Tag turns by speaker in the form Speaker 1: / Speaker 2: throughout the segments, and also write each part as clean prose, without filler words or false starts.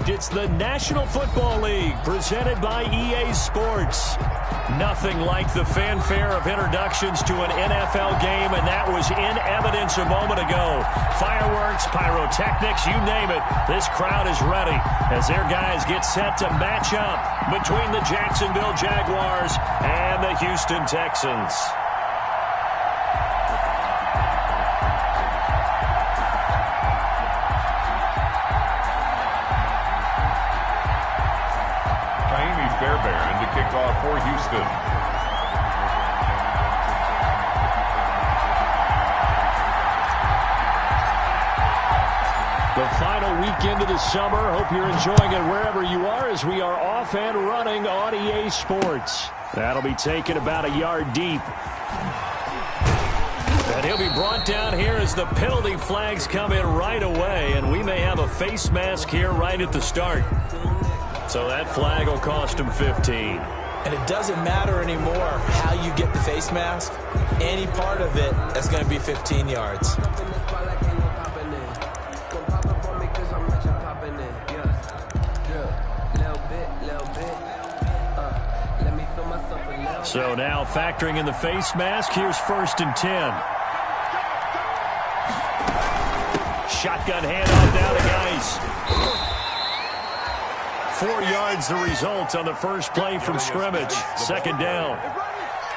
Speaker 1: It's the National Football League presented by EA Sports. Nothing like the fanfare of introductions to an NFL game, and that was in evidence a moment ago. Fireworks, pyrotechnics, you name it. This crowd is ready as their guys get set to match up between the Jacksonville Jaguars and the Houston Texans.
Speaker 2: To kick off for Houston.
Speaker 1: The final weekend of the summer. Hope you're enjoying it wherever you are as we are off and running on EA Sports. That'll be taken about a yard deep. And he'll be brought down here as the penalty flags come in right away, and we may have a face mask here right at the start. So that flag will cost him 15.
Speaker 3: And it doesn't matter anymore how you get the face mask. Any part of it is going to be 15 yards.
Speaker 1: So now factoring in the face mask, here's 1st and 10. Shotgun handoff down to Geis. 4 yards the result on the first play from scrimmage. 2nd down.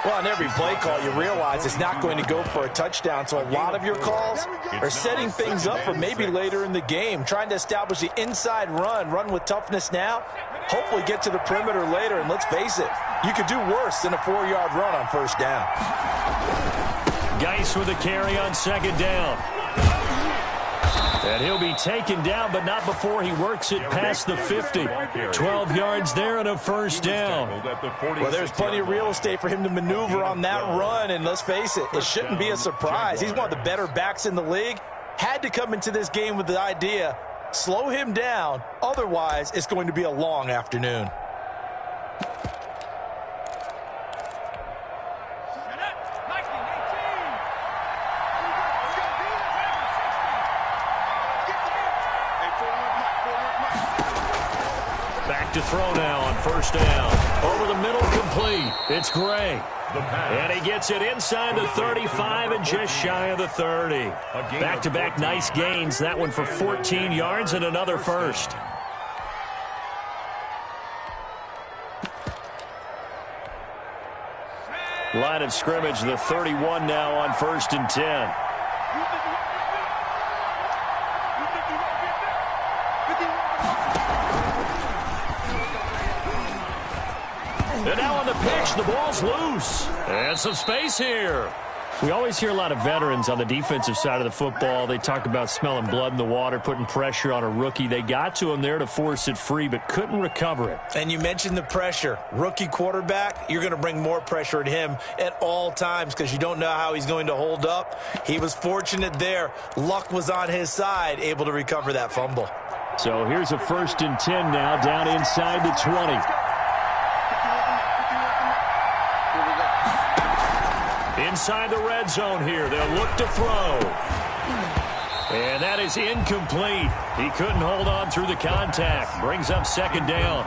Speaker 3: Well, on every play call, you realize it's not going to go for a touchdown. So a lot of your calls are setting things up for maybe later in the game, trying to establish the inside run with toughness now, hopefully get to the perimeter later. And let's face it, you could do worse than a 4-yard run on 1st down.
Speaker 1: Geis with a carry on 2nd down. And he'll be taken down, but not before he works it past the 50. 12 yards there and a 1st down.
Speaker 3: Well, there's plenty of real estate for him to maneuver on that run, and let's face it, it shouldn't be a surprise. He's one of the better backs in the league. Had to come into this game with the idea, slow him down, otherwise it's going to be a long afternoon.
Speaker 1: To throw now on 1st down. Over the middle, complete. It's Gray. And he gets it inside the 35 and just shy of the 30. Back-to-back nice gains. That one for 14 yards and another 1st. Line of scrimmage, the 31 now on 1st and 10. And now on the pitch, the ball's loose. And some space here. We always hear a lot of veterans on the defensive side of the football. They talk about smelling blood in the water, putting pressure on a rookie. They got to him there to force it free, but couldn't recover it.
Speaker 3: And you mentioned the pressure. Rookie quarterback, you're going to bring more pressure at him at all times because you don't know how he's going to hold up. He was fortunate there. Luck was on his side, able to recover that fumble.
Speaker 1: So here's a 1st and 10 now, down inside the 20. Inside the red zone here. They'll look to throw. And that is incomplete. He couldn't hold on through the contact. Brings up 2nd down.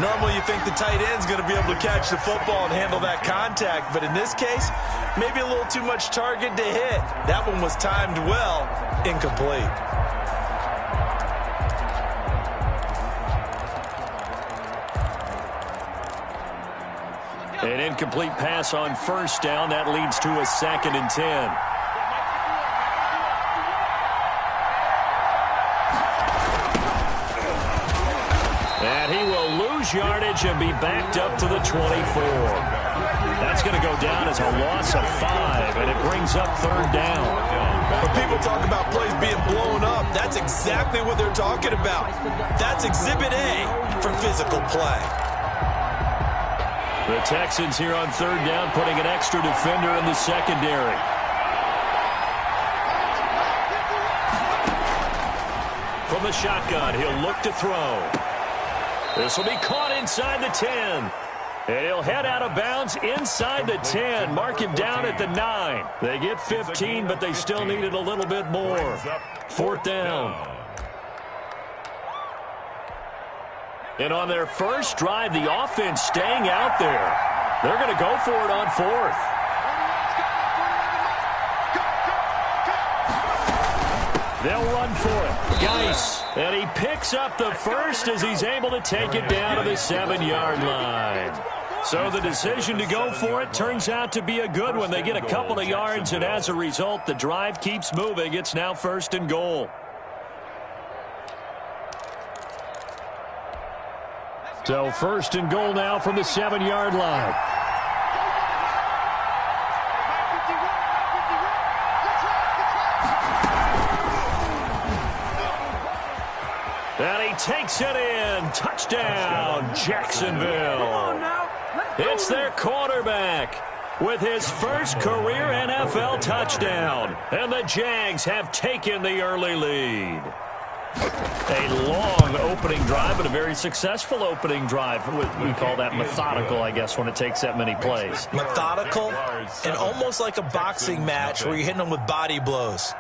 Speaker 3: Normally you think the tight end's going to be able to catch the football and handle that contact. But in this case, maybe a little too much target to hit. That one was timed well. Incomplete.
Speaker 1: An incomplete pass on 1st down. That leads to a 2nd and 10. And he will lose yardage and be backed up to the 24. That's going to go down as a loss of 5, and it brings up 3rd down.
Speaker 3: When people talk about plays being blown up, that's exactly what they're talking about. That's Exhibit A for physical play.
Speaker 1: The Texans here on 3rd down, putting an extra defender in the secondary. From the shotgun, he'll look to throw. This will be caught inside the 10. And he'll head out of bounds inside the 10. Mark him down at the 9. They get 15, but they still needed a little bit more. 4th down. And on their first drive, the offense staying out there. They're going to go for it on fourth. They'll run for it. Geis. And he picks up the first as he's able to take it down to the 7-yard line. So the decision to go for it turns out to be a good one. They get a couple of yards, and as a result, the drive keeps moving. It's now 1st and goal. So 1st and goal now from the 7-yard line. And he takes it in. Touchdown, Jacksonville. It's their quarterback with his first career NFL touchdown. And the Jags have taken the early lead. A long opening drive, but a very successful opening drive. We call that methodical, I guess, when it takes that many plays.
Speaker 3: Methodical and almost like a boxing match where you're hitting them with body blows.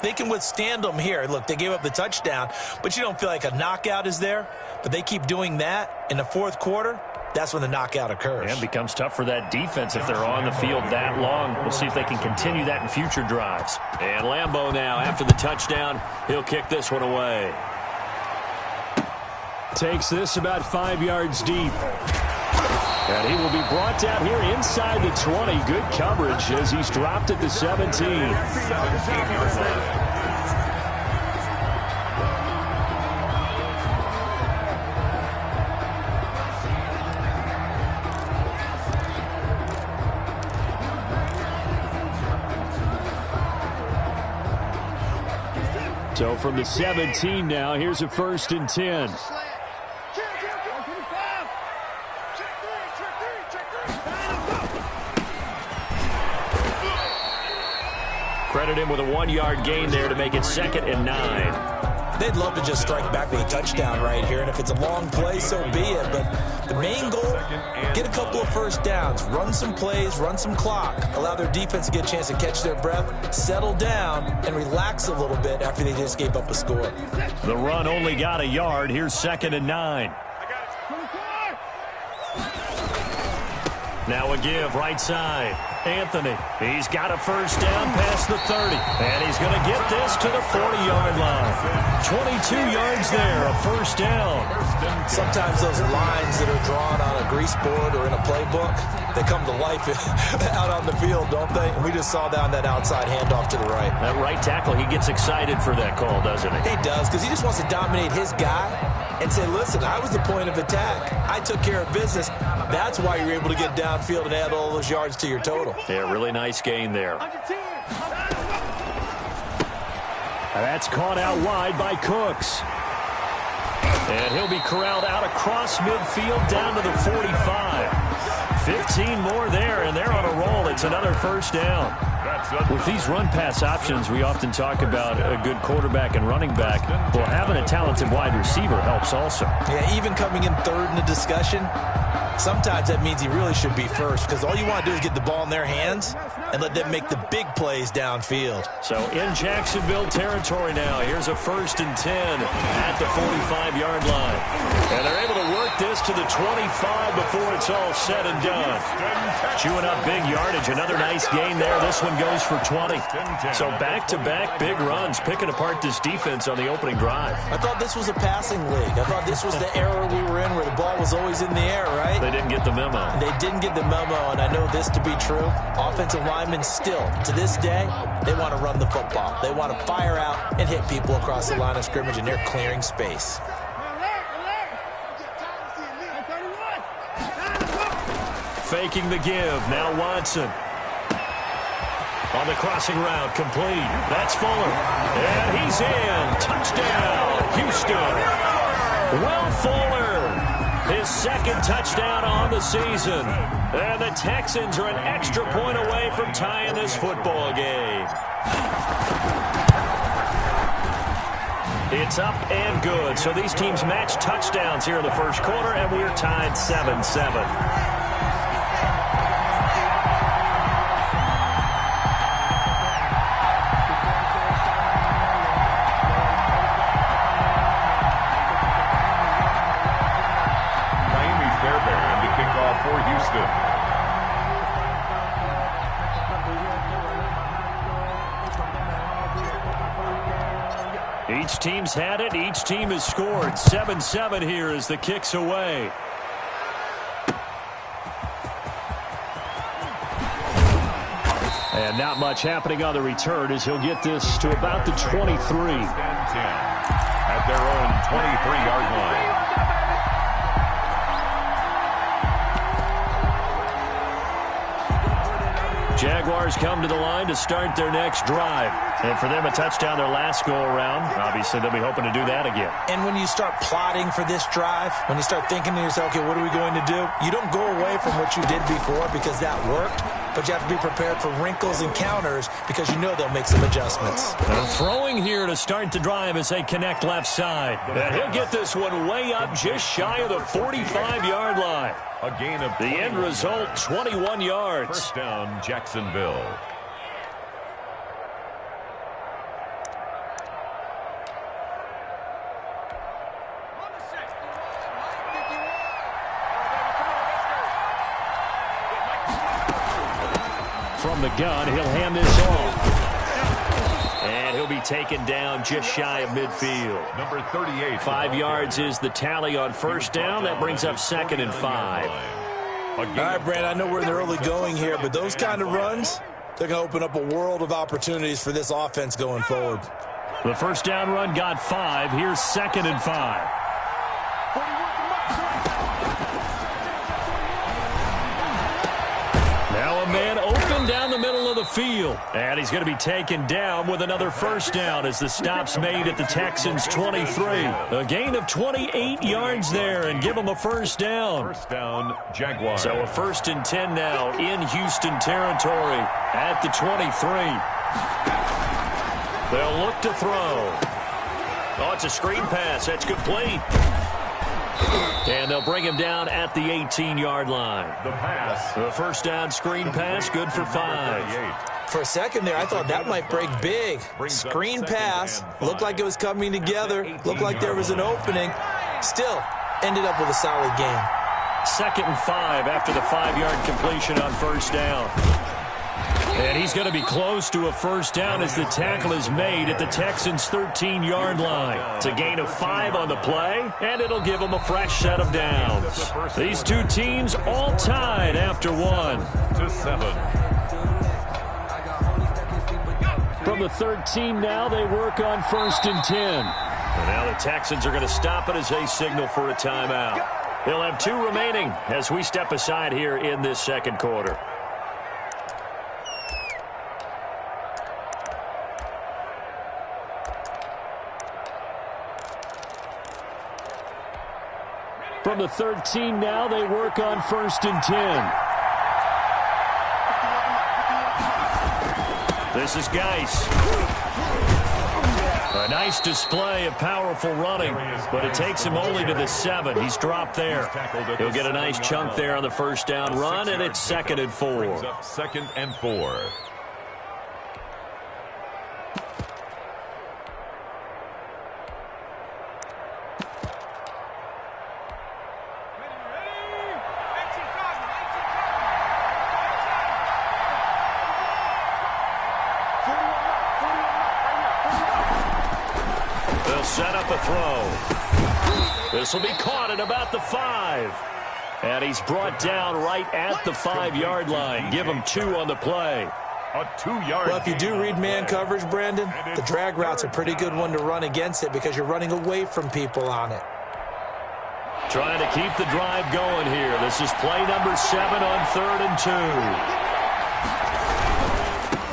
Speaker 3: They can withstand them here. Look, they gave up the touchdown, but you don't feel like a knockout is there. But they keep doing that in the fourth quarter. That's when the knockout occurs.
Speaker 1: And it becomes tough for that defense if they're on the field that long. We'll see if they can continue that in future drives. And Lambeau now, after the touchdown, he'll kick this one away. Takes this about 5 yards deep. And he will be brought down here inside the 20. Good coverage as he's dropped at the 17. So from the 17 now, here's a 1st and 10. Credit him with a 1-yard gain there to make it 2nd and 9.
Speaker 3: They'd love to just strike back with a touchdown right here, and if it's a long play, so be it. But the main goal, get a couple of first downs, run some plays, run some clock, allow their defense to get a chance to catch their breath, settle down, and relax a little bit after they just gave up a score.
Speaker 1: The run only got a yard. Here's 2nd and 9. Now a give, right side. Anthony, he's got a first down past the 30. And he's going to get this to the 40-yard line. 22 yards there, a first down.
Speaker 3: Sometimes those lines that are drawn on a grease board or in a playbook, they come to life out on the field, don't they? And we just saw down that outside handoff to the right.
Speaker 1: That right tackle, he gets excited for that call, doesn't he?
Speaker 3: He does, because he just wants to dominate his guy and say, listen, I was the point of attack. I took care of business. That's why you're able to get downfield and add all those yards to your total.
Speaker 1: Yeah, really nice gain there. That's caught out wide by Cooks. And he'll be corralled out across midfield down to the 45. 15 more there, and they're on a roll. It's another first down. With these run-pass options, we often talk about a good quarterback and running back. Well, having a talented wide receiver helps also.
Speaker 3: Yeah, even coming in third in the discussion, sometimes that means he really should be first, because all you want to do is get the ball in their hands and let them make the big plays downfield.
Speaker 1: So in Jacksonville territory now, here's a 1st and 10 at the 45-yard line. And they're able to work this to the 25 before it's all said and done. Chewing up big yardage, another nice gain there. This one goes for 20. So back-to-back big runs, picking apart this defense on the opening drive.
Speaker 3: I thought this was a passing league. I thought this was the era we were in where the ball was always in the air, right?
Speaker 1: They didn't get the memo.
Speaker 3: They didn't get the memo, and I know this to be true. Offensive linemen still, to this day, they want to run the football. They want to fire out and hit people across the line of scrimmage, and they're clearing space.
Speaker 1: Faking the give. Now Watson. On the crossing route, complete. That's Fuller. And he's in. Touchdown, Houston. Will Fuller, his 2nd touchdown on the season. And the Texans are an extra point away from tying this football game. It's up and good. So these teams match touchdowns here in the first quarter, and we're tied 7-7. Each team's had it. Each team has scored. 7-7 here as the kick's away. And not much happening on the return as he'll get this to about the 23.
Speaker 2: At their own 23-yard line.
Speaker 1: Jaguars come to the line to start their next drive. And for them, a touchdown their last go-around. Obviously, they'll be hoping to do that again.
Speaker 3: And when you start plotting for this drive, when you start thinking to yourself, okay, what are we going to do? You don't go away from what you did before because that worked, but you have to be prepared for wrinkles and counters because you know they'll make some adjustments.
Speaker 1: They're throwing here to start the drive as they connect left side. And he'll get this one way up just shy of the 45-yard line.
Speaker 2: A gain of
Speaker 1: the end result, 21 yards.
Speaker 2: First down, Jacksonville.
Speaker 1: From the gun, he'll hand this off. And he'll be taken down just shy of midfield.
Speaker 2: Number 38.
Speaker 1: 5 yards is the tally on first down. That brings up 2nd and 5.
Speaker 3: All right, Brandon, I know we're in the early going here, but those kind of runs, they're going to open up a world of opportunities for this offense going forward.
Speaker 1: The first down run got 5. Here's 2nd and 5. Now a man open down the middle of the field. And he's going to be taken down with another first down as the stop's made at the Texans' 23. A gain of 28 yards there and give them a first down.
Speaker 2: First down, Jaguars.
Speaker 1: So a 1st and 10 now in Houston territory at the 23. They'll look to throw. Oh, it's a screen pass. That's complete. And they'll bring him down at the 18-yard line.
Speaker 2: The pass.
Speaker 1: The first down screen pass, good for 5.
Speaker 3: For a second there, I thought that might break big. Screen pass. Looked like it was coming together. Looked like there was an opening. Still, ended up with a solid game.
Speaker 1: 2nd and 5 after the 5-yard completion on first down. And he's going to be close to a first down as the tackle is made at the Texans' 13-yard line. It's a gain of 5 on the play, and it'll give them a fresh set of downs. These two teams all tied after 1.
Speaker 2: To 7.
Speaker 1: From the 13 now, they work on 1st and 10. And now the Texans are going to stop it as they signal for a timeout. They'll have 2 remaining as we step aside here in this second quarter. From the 13 now, they work on 1st and 10. This is Geis. A nice display of powerful running, but it takes him only to the 7. He's dropped there. He'll get a nice chunk there on the first down run, and it's 2nd and 4.
Speaker 2: 2nd and 4.
Speaker 1: Set up a throw. This will be caught at about the 5. And he's brought down right at the 5-yard line. Give him 2 on the play.
Speaker 2: A 2-yard.
Speaker 3: Well, if you do read man coverage, Brandon, the drag route's a pretty good one to run against it because you're running away from people on it.
Speaker 1: Trying to keep the drive going here. This is play number 7 on 3rd and 2.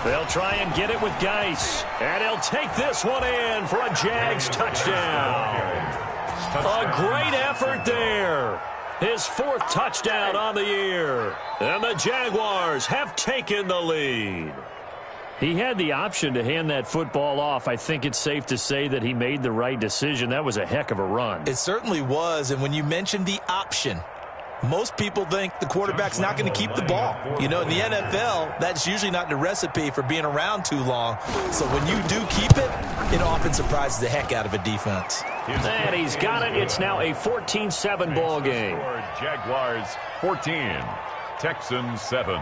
Speaker 1: They'll try and get it with Geis. And he'll take this one in for a Jags touchdown. A great effort there. His 4th touchdown on the year. And the Jaguars have taken the lead. He had the option to hand that football off. I think it's safe to say that he made the right decision. That was a heck of a run.
Speaker 3: It certainly was. And when you mentioned the option, most people think the quarterback's not going to keep the ball. You know, in the NFL, that's usually not the recipe for being around too long. So when you do keep it, it often surprises the heck out of a defense.
Speaker 1: And he's got it. It's now a 14-7 ball game.
Speaker 2: Jaguars 14, Texans 7.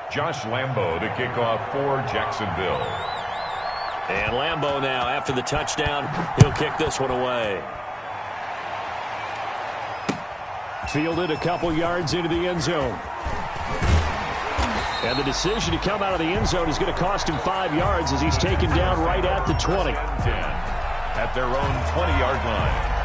Speaker 2: Josh Lambo to kick off for Jacksonville.
Speaker 1: And Lambeau now, after the touchdown, he'll kick this one away. Fielded a couple yards into the end zone. And the decision to come out of the end zone is going to cost him 5 yards as he's taken down right at the 20.
Speaker 2: At their own 20-yard line.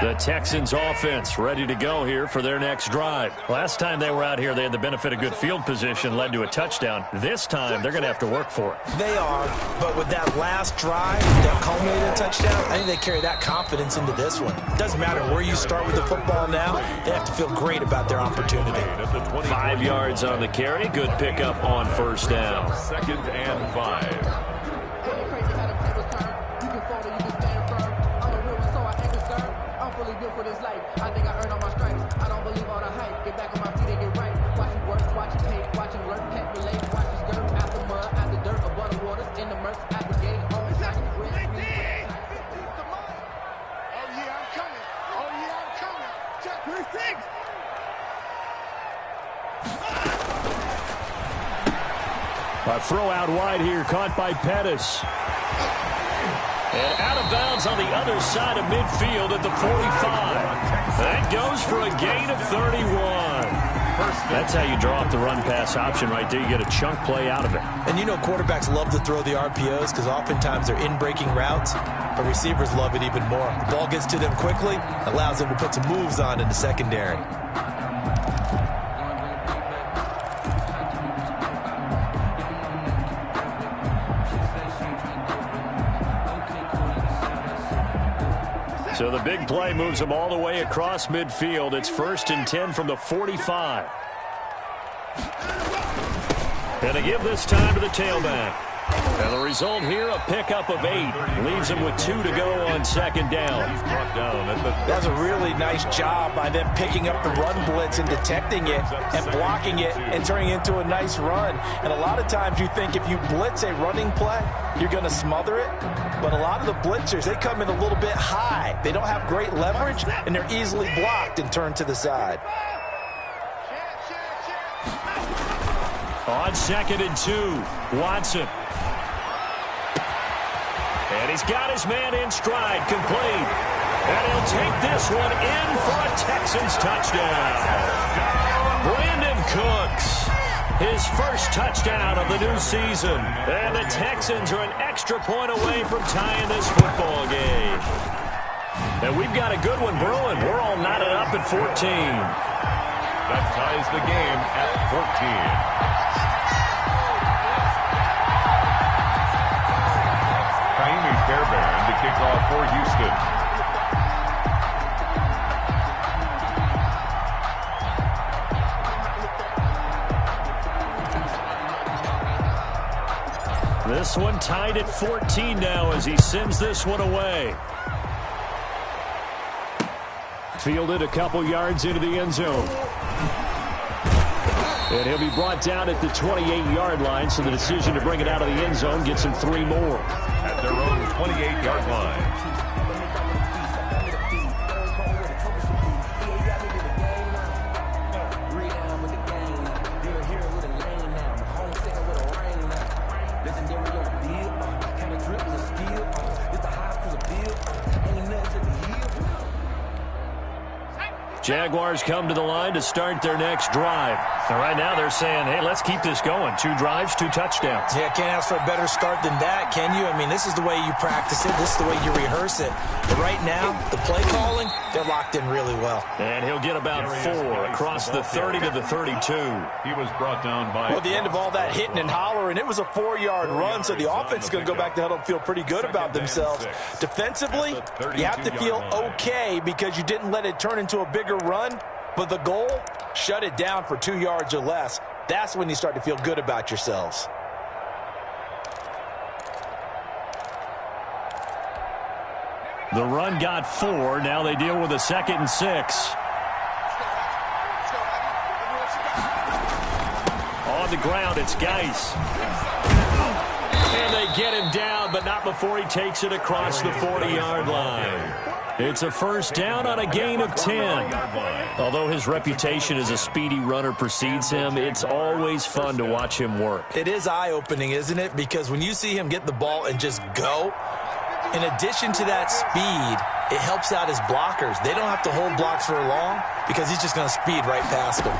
Speaker 1: The Texans offense ready to go here for their next drive. Last time they were out here, they had the benefit of good field position, led to a touchdown. This time, they're going to have to work for it.
Speaker 3: They are, but with that last drive that culminated in a touchdown, I think they carry that confidence into this one. It doesn't matter where you start with the football now. They have to feel great about their opportunity.
Speaker 1: 5 yards on the carry. Good pickup on first down.
Speaker 2: 2nd and 5.
Speaker 4: For this life, I think I earned all my stripes. I don't believe all the hype. Get back on my feet and get right. Watch him work, watch him hate, watch him work, can't relate. Watch his skirt, out the mud, out the dirt, above the waters, in the murks, at the gate. Always like red, green, red.
Speaker 5: Oh yeah, I'm coming. Oh yeah, I'm coming. Check 3-6.
Speaker 1: A throw out wide here, caught by Pettis. And out of bounds on the other side of midfield at the 45. That goes for a gain of 31. That's how you draw up the run-pass option right there. You get a chunk play out of it.
Speaker 3: And you know quarterbacks love to throw the RPOs because oftentimes they're in-breaking routes. But receivers love it even more. The ball gets to them quickly, allows them to put some moves on in the secondary.
Speaker 1: So the big play moves them all the way across midfield. It's 1st and 10 from the 45. And a give this time to the tailback. And the result here, a pickup of 8. Leaves him with 2 to go on 2nd down.
Speaker 3: That's a really nice job by them picking up the run blitz and detecting it and blocking it and turning it into a nice run. And a lot of times you think if you blitz a running play, you're going to smother it. But a lot of the blitzers, they come in a little bit high. They don't have great leverage, and they're easily blocked and turned to the side.
Speaker 1: On 2nd and 2, Watson. And he's got his man in stride, complete. And he'll take this one in for a Texans touchdown. Brandon Cooks, his first touchdown of the new season. And the Texans are an extra point away from tying this football game. And we've got a good one brewing. We're all knotted up at 14.
Speaker 2: That ties the game at 14. Fairbairn to kick off for Houston.
Speaker 1: This one tied at 14 now as he sends this one away. Fielded a couple yards into the end zone. And he'll be brought down at the 28-yard line, so the decision to bring it out of the end zone gets him 3 more.
Speaker 2: At their own 28-yard line.
Speaker 1: Jaguars come to the line to start their next drive. And right now they're saying, hey, let's keep this going. 2 drives, 2 touchdowns.
Speaker 3: Yeah, can't ask for a better start than that, can you? I mean, this is the way you practice it. This is the way you rehearse it. But right now, the play calling, they're locked in really well.
Speaker 1: And he'll get about 4 across the 30 to the 32.
Speaker 2: He was brought down by...
Speaker 3: Well, at the end of all that hitting and hollering, it was a 4-yard run, so the offense is going to go back to huddle and feel pretty good about themselves. Defensively, you have to feel okay because you didn't let it turn into a bigger run. But the goal, shut it down for 2 yards or less. That's when you start to feel good about yourselves.
Speaker 1: The run got 4. Now they deal with a 2nd and 6. On the ground, it's Geis. And they get him down, but not before he takes it across the 40-yard line. It's a first down on a gain of 10. Although his reputation as a speedy runner precedes him, it's always fun to watch him work.
Speaker 3: It is eye-opening, isn't it? Because when you see him get the ball and just go, in addition to that speed, it helps out his blockers. They don't have to hold blocks for long because he's just going to speed right past them.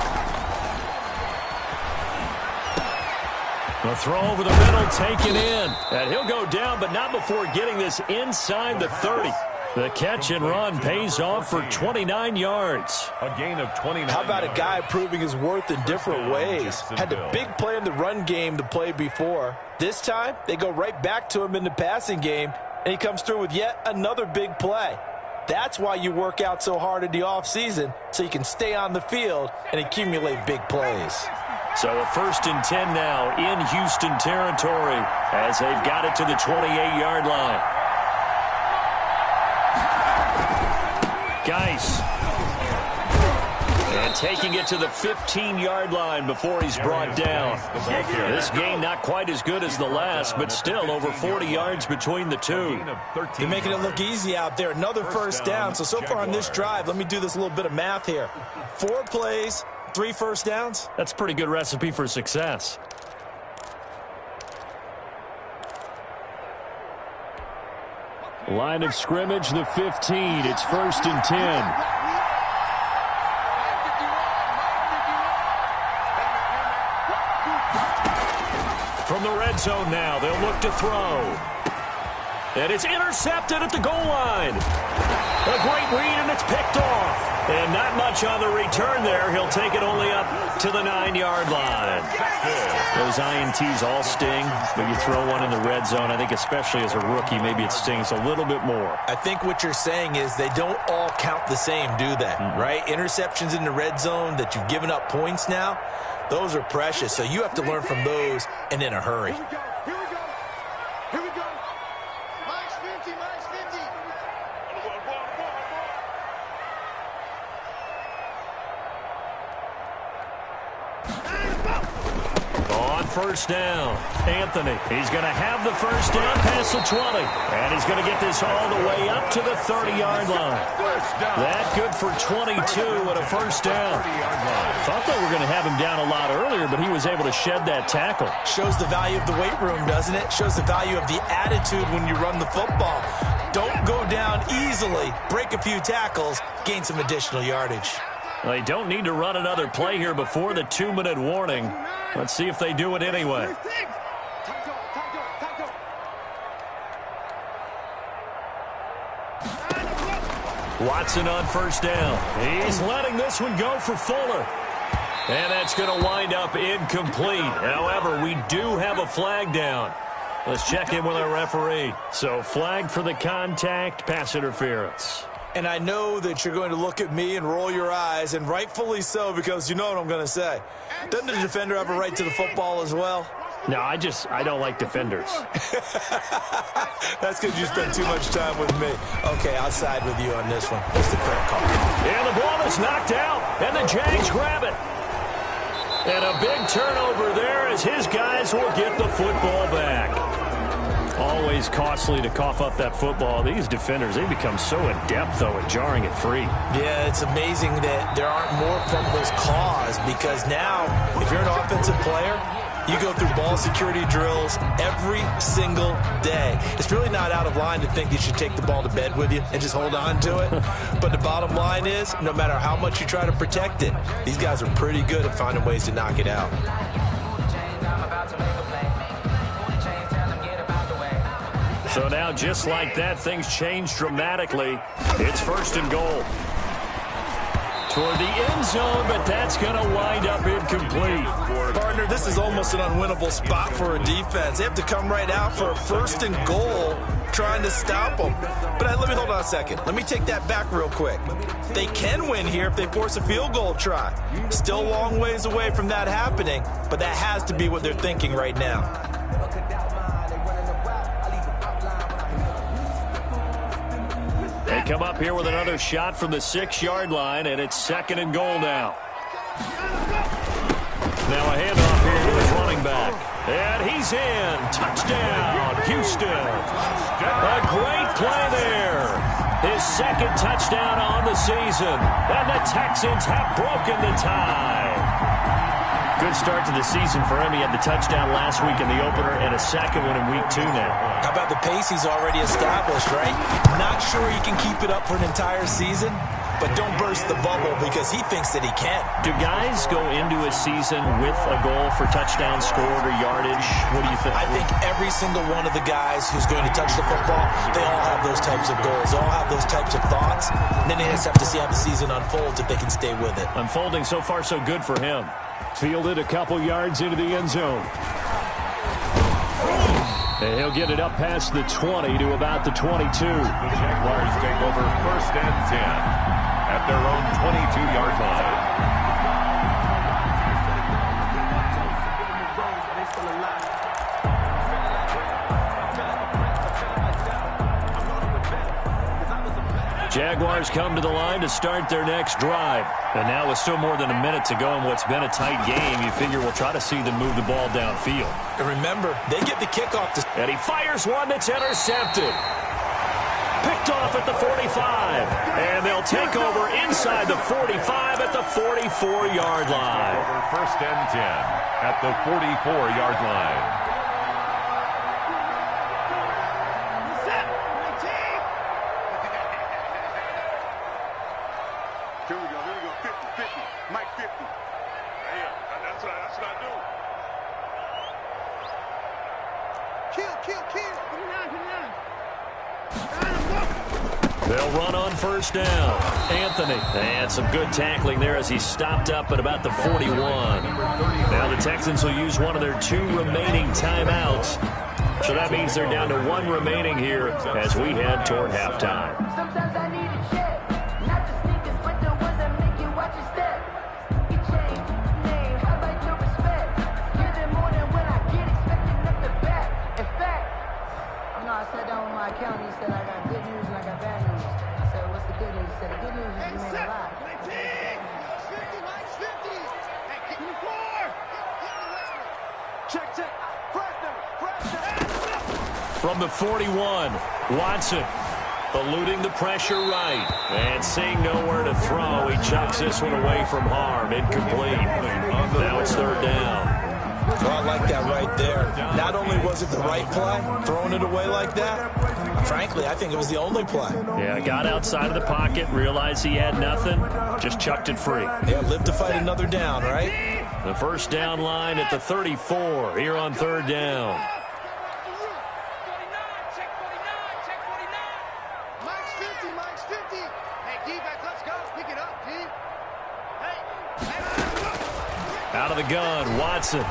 Speaker 1: The throw over the middle, taken in. And he'll go down, but not before getting this inside the 30. The catch and run pays off for 29 yards.
Speaker 2: A gain of 29.
Speaker 3: How about a guy proving his worth in different ways? Had a big play in the run game to play before. This time, they go right back to him in the passing game, and he comes through with yet another big play. That's why you work out so hard in the offseason, so you can stay on the field and accumulate big plays.
Speaker 1: So a first and 10 now in Houston territory as they've got it to the 28-yard line. Geis. And taking it to the 15-yard line before he's brought down. This game not quite as good as the last, but still over 40 yards between the two.
Speaker 3: They're making it look easy out there. Another first down. So far on this drive, let me do this little bit of math here. 4 plays, 3 first downs.
Speaker 1: That's a pretty good recipe for success. Line of scrimmage, the 15. It's first and 10. From the red zone now, they'll look to throw. And it's intercepted at the goal line. A great read, and it's picked off. And not much on the return there. He'll take it only up to the 9-yard line. Those INTs all sting, but you throw one in the red zone, I think especially as a rookie, maybe it stings a little bit more.
Speaker 3: I think what you're saying is they don't all count the same, do they? Right? Interceptions in the red zone that you've given up points now, those are precious. So you have to learn from those and in a hurry.
Speaker 5: Here we go. Here we go. Minus 50, minus 50.
Speaker 1: On first down, Anthony. He's going to have the first down past the 20. And he's going to get this all the way up to the 30-yard line. That good for 22 and a first down. Thought they were going to have him down a lot earlier, but he was able to shed that tackle.
Speaker 3: Shows the value of the weight room, doesn't it? Shows the value of the attitude when you run the football. Don't go down easily. Break a few tackles. Gain some additional yardage.
Speaker 1: They don't need to run another play here before the 2-minute warning. Let's see if they do it anyway. Watson on first down. He's letting this one go for Fuller. And that's going to wind up incomplete. However, we do have a flag down. Let's check in with our referee. So flag for the contact, pass interference.
Speaker 3: And I know that you're going to look at me and roll your eyes, and rightfully so, because you know what I'm going to say. Doesn't the defender have a right to the football as well?
Speaker 1: No, I don't like defenders.
Speaker 3: That's because you spend too much time with me. Okay, I'll side with you on this one. It's the correct call.
Speaker 1: And the ball is knocked out, and the Jags grab it. And a big turnover there as his guys will get the football back. Always costly to cough up that football. These defenders, they become so adept, though, at jarring it free.
Speaker 3: Yeah, it's amazing that there aren't more fumbles caused because now, if you're an offensive player, you go through ball security drills every single day. It's really not out of line to think you should take the ball to bed with you and just hold on to it. But the bottom line is, no matter how much you try to protect it, these guys are pretty good at finding ways to knock it out.
Speaker 1: So now, just like that, things change dramatically. It's first and goal. Toward the end zone, but that's going to wind up incomplete.
Speaker 3: Partner, this is almost an unwinnable spot for a defense. They have to come right out for a first and goal trying to stop them. But let me hold on a second. Let me take that back real quick. They can win here if they force a field goal try. Still a long ways away from that happening, but that has to be what they're thinking right now.
Speaker 1: They come up here with another shot from the 6-yard line, and it's second and goal now. Now a handoff here to his running back. And he's in. Touchdown, Houston. A great play there. His second touchdown on the season. And the Texans have broken the tie. Good start to the season for him. He had the touchdown last week in the opener and a second one in week 2 now.
Speaker 3: How about the pace he's already established, right? Not sure he can keep it up for an entire season, but don't burst the bubble because he thinks that he can.
Speaker 1: Do guys go into a season with a goal for touchdown scored or yardage? What do you think?
Speaker 3: I think every single one of the guys who's going to touch the football, they all have those types of goals. They all have those types of thoughts. And then they just have to see how the season unfolds if they can stay with it.
Speaker 1: Unfolding so far so good for him. Fielded a couple yards into the end zone. And he'll get it up past the 20 to about the 22.
Speaker 2: The Jaguars take over 1st and 10 at their own 22-yard line.
Speaker 1: Jaguars come to the line to start their next drive. And now with still more than a minute to go in what's been a tight game, you figure we'll try to see them move the ball downfield.
Speaker 3: And remember, they get the kickoff.
Speaker 1: And he fires one that's intercepted. Picked off at the 45. And they'll take over inside the 45 at the 44-yard line.
Speaker 2: Over 1st and 10 at the 44-yard line.
Speaker 5: Here we go, 50, Mike 50. Yeah, that's what I do. Kill. Get it down.
Speaker 1: They'll run on 1st down. Anthony. And some good tackling there as he stopped up at about the 41. Now the Texans will use one of their 2 remaining timeouts. So that means they're down to 1 remaining here as we head toward halftime.
Speaker 4: Sometimes I need a check, not the sneakers, but the ones that make you watch your step. You change name, how about your respect? Give it more than when I get expecting up the back. In fact, I sat down with my accountant. He said I got good news and I got bad news. I said, what's the good news? He said the good news is you made a lot.
Speaker 5: 50, Mike's 50. Hey, kick the floor. Check.
Speaker 1: From the 41, Watson eluding the pressure right. And seeing nowhere to throw, he chucks this one away from harm. Incomplete. Now it's 3rd down.
Speaker 3: Well, I like that right there. Not only was it the right play, throwing it away like that, frankly, I think it was the only play.
Speaker 1: Yeah, got outside of the pocket, realized he had nothing, just chucked it free.
Speaker 3: Yeah, live to fight another down, right?
Speaker 1: The 1st down line at the 34 here on 3rd down.
Speaker 5: Mike's 50. Hey, defense, let's go. Pick it up, D.
Speaker 1: Out of the gun, Watson.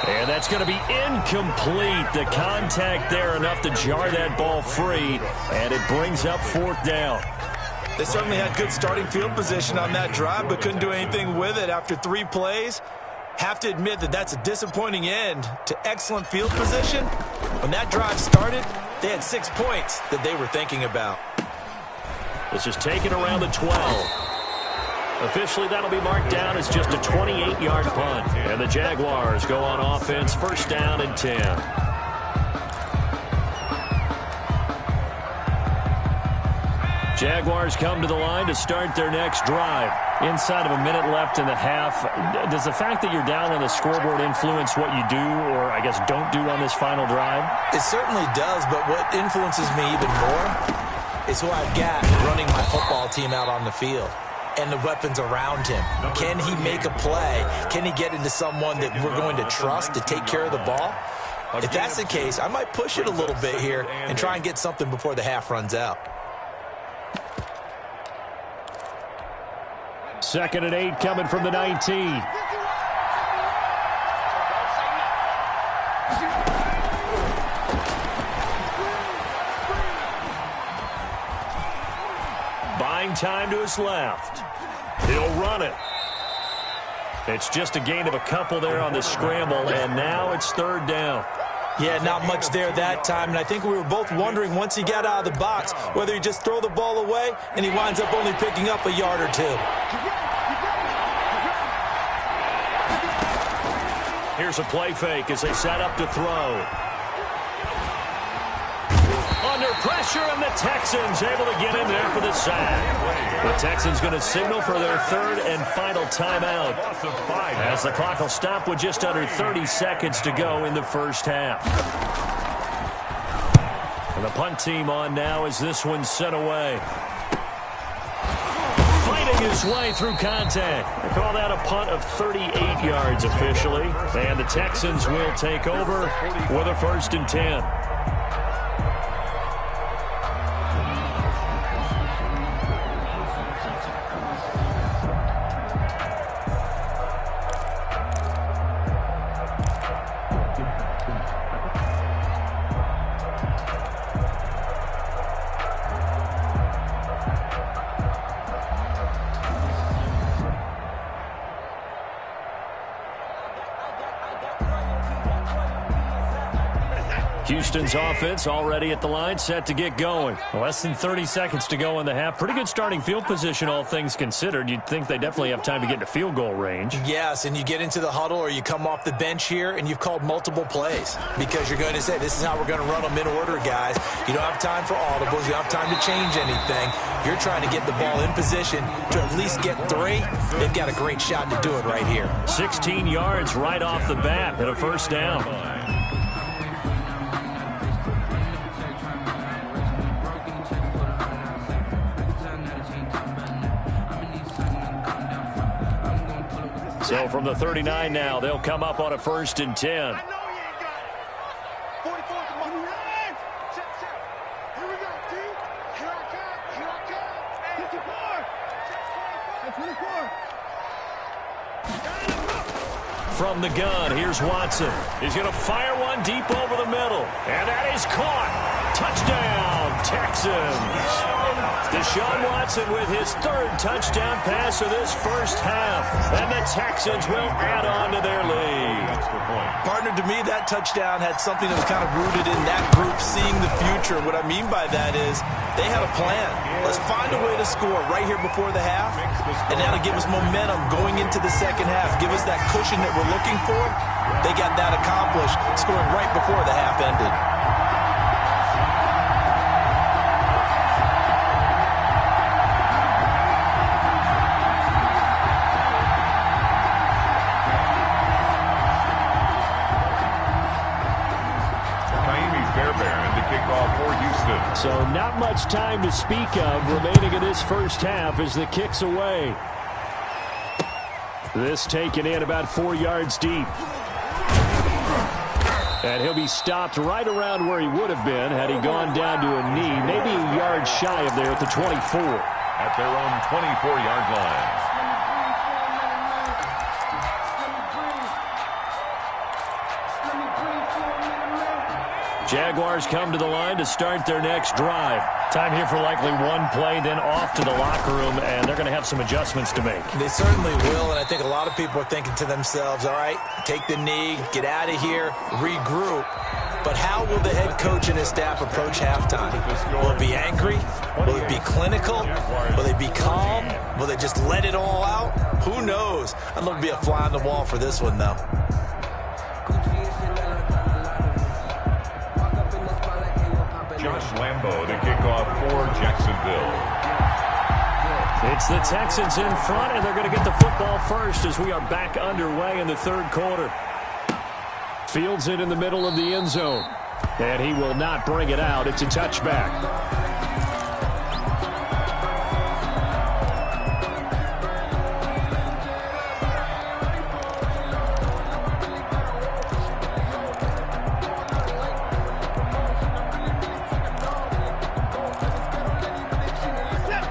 Speaker 1: And that's going to be incomplete. The contact there enough to jar that ball free, and it brings up 4th down.
Speaker 3: They certainly had good starting field position on that drive, but couldn't do anything with it after 3 plays. Have to admit that that's a disappointing end to excellent field position. When that drive started, they had 6 points that they were thinking about.
Speaker 1: This is taken around the 12. Officially, that'll be marked down as just a 28-yard punt. And the Jaguars go on offense, 1st down and 10. Jaguars come to the line to start their next drive. Inside of a minute left in the half, does the fact that you're down on the scoreboard influence what you do or, I guess, don't do on this final drive?
Speaker 3: It certainly does, but what influences me even more is who I've got running my football team out on the field and the weapons around him. Can he make a play? Can he get into someone that we're going to trust to take care of the ball? If that's the case, I might push it a little bit here and try and get something before the half runs out.
Speaker 1: 2nd and 8 coming from the 19. Buying time to his left. He'll run it. It's just a gain of a couple there on the scramble, and now it's 3rd down.
Speaker 3: Yeah, not much there that time, and I think we were both wondering once he got out of the box whether he just throw the ball away and he winds up only picking up a yard or 2.
Speaker 1: Here's a play fake as they set up to throw. Under pressure, and the Texans able to get in there for the sack. The Texans going to signal for their third and final timeout, as the clock will stop with just under 30 seconds to go in the first half. And the punt team on now as this one's sent away. Fighting his way through contact. They call that a punt of 38 yards officially. And the Texans will take over with a 1st and 10. Houston's offense already at the line, set to get going. Less than 30 seconds to go in the half. Pretty good starting field position, all things considered. You'd think they definitely have time to get into field goal range.
Speaker 3: Yes, and you get into the huddle or you come off the bench here and you've called multiple plays because you're going to say, this is how we're going to run them in order, guys. You don't have time for audibles. You don't have time to change anything. You're trying to get the ball in position to at least get 3. They've got a great shot to do it right here.
Speaker 1: 16 yards right off the bat and a 1st down. So from the 39 now, they'll come up on a 1st and 10.
Speaker 5: I know you ain't got it. 44 to my hands. Check. Here we go, T. Here I come. 54.
Speaker 1: From the gun, here's Watson. He's going to fire one deep over the middle. And that is caught. Touchdown, Texans. Deshaun Watson with his 3rd touchdown pass of this first half. And the Texans will add on to their lead.
Speaker 3: Partner, to me, that touchdown had something that was kind of rooted in that group seeing the future. What I mean by that is they had a plan. Let's find a way to score right here before the half. And that'll give us momentum going into the second half. Give us that cushion that we're looking for. They got that accomplished, scoring right before the half ended.
Speaker 1: So not much time to speak of remaining in this first half as the kick's away. This taken in about 4 yards deep. And he'll be stopped right around where he would have been had he gone down to a knee, maybe a yard shy of there at the 24.
Speaker 2: At their own 24-yard line.
Speaker 1: Jaguars come to the line to start their next drive. Time here for likely one play, then off to the locker room, and they're going to have some adjustments to make.
Speaker 3: They certainly will, and I think a lot of people are thinking to themselves, all right, take the knee, get out of here, regroup. But how will the head coach and his staff approach halftime? Will it be angry? Will it be clinical? Will they be calm? Will they just let it all out? Who knows? I'd love to be a fly on the wall for this one, though.
Speaker 2: Josh Lambo to kick off for Jacksonville.
Speaker 1: It's the Texans in front, and they're going to get the football first as we are back underway in the 3rd quarter. Fields it in the middle of the end zone, and he will not bring it out. It's a touchback.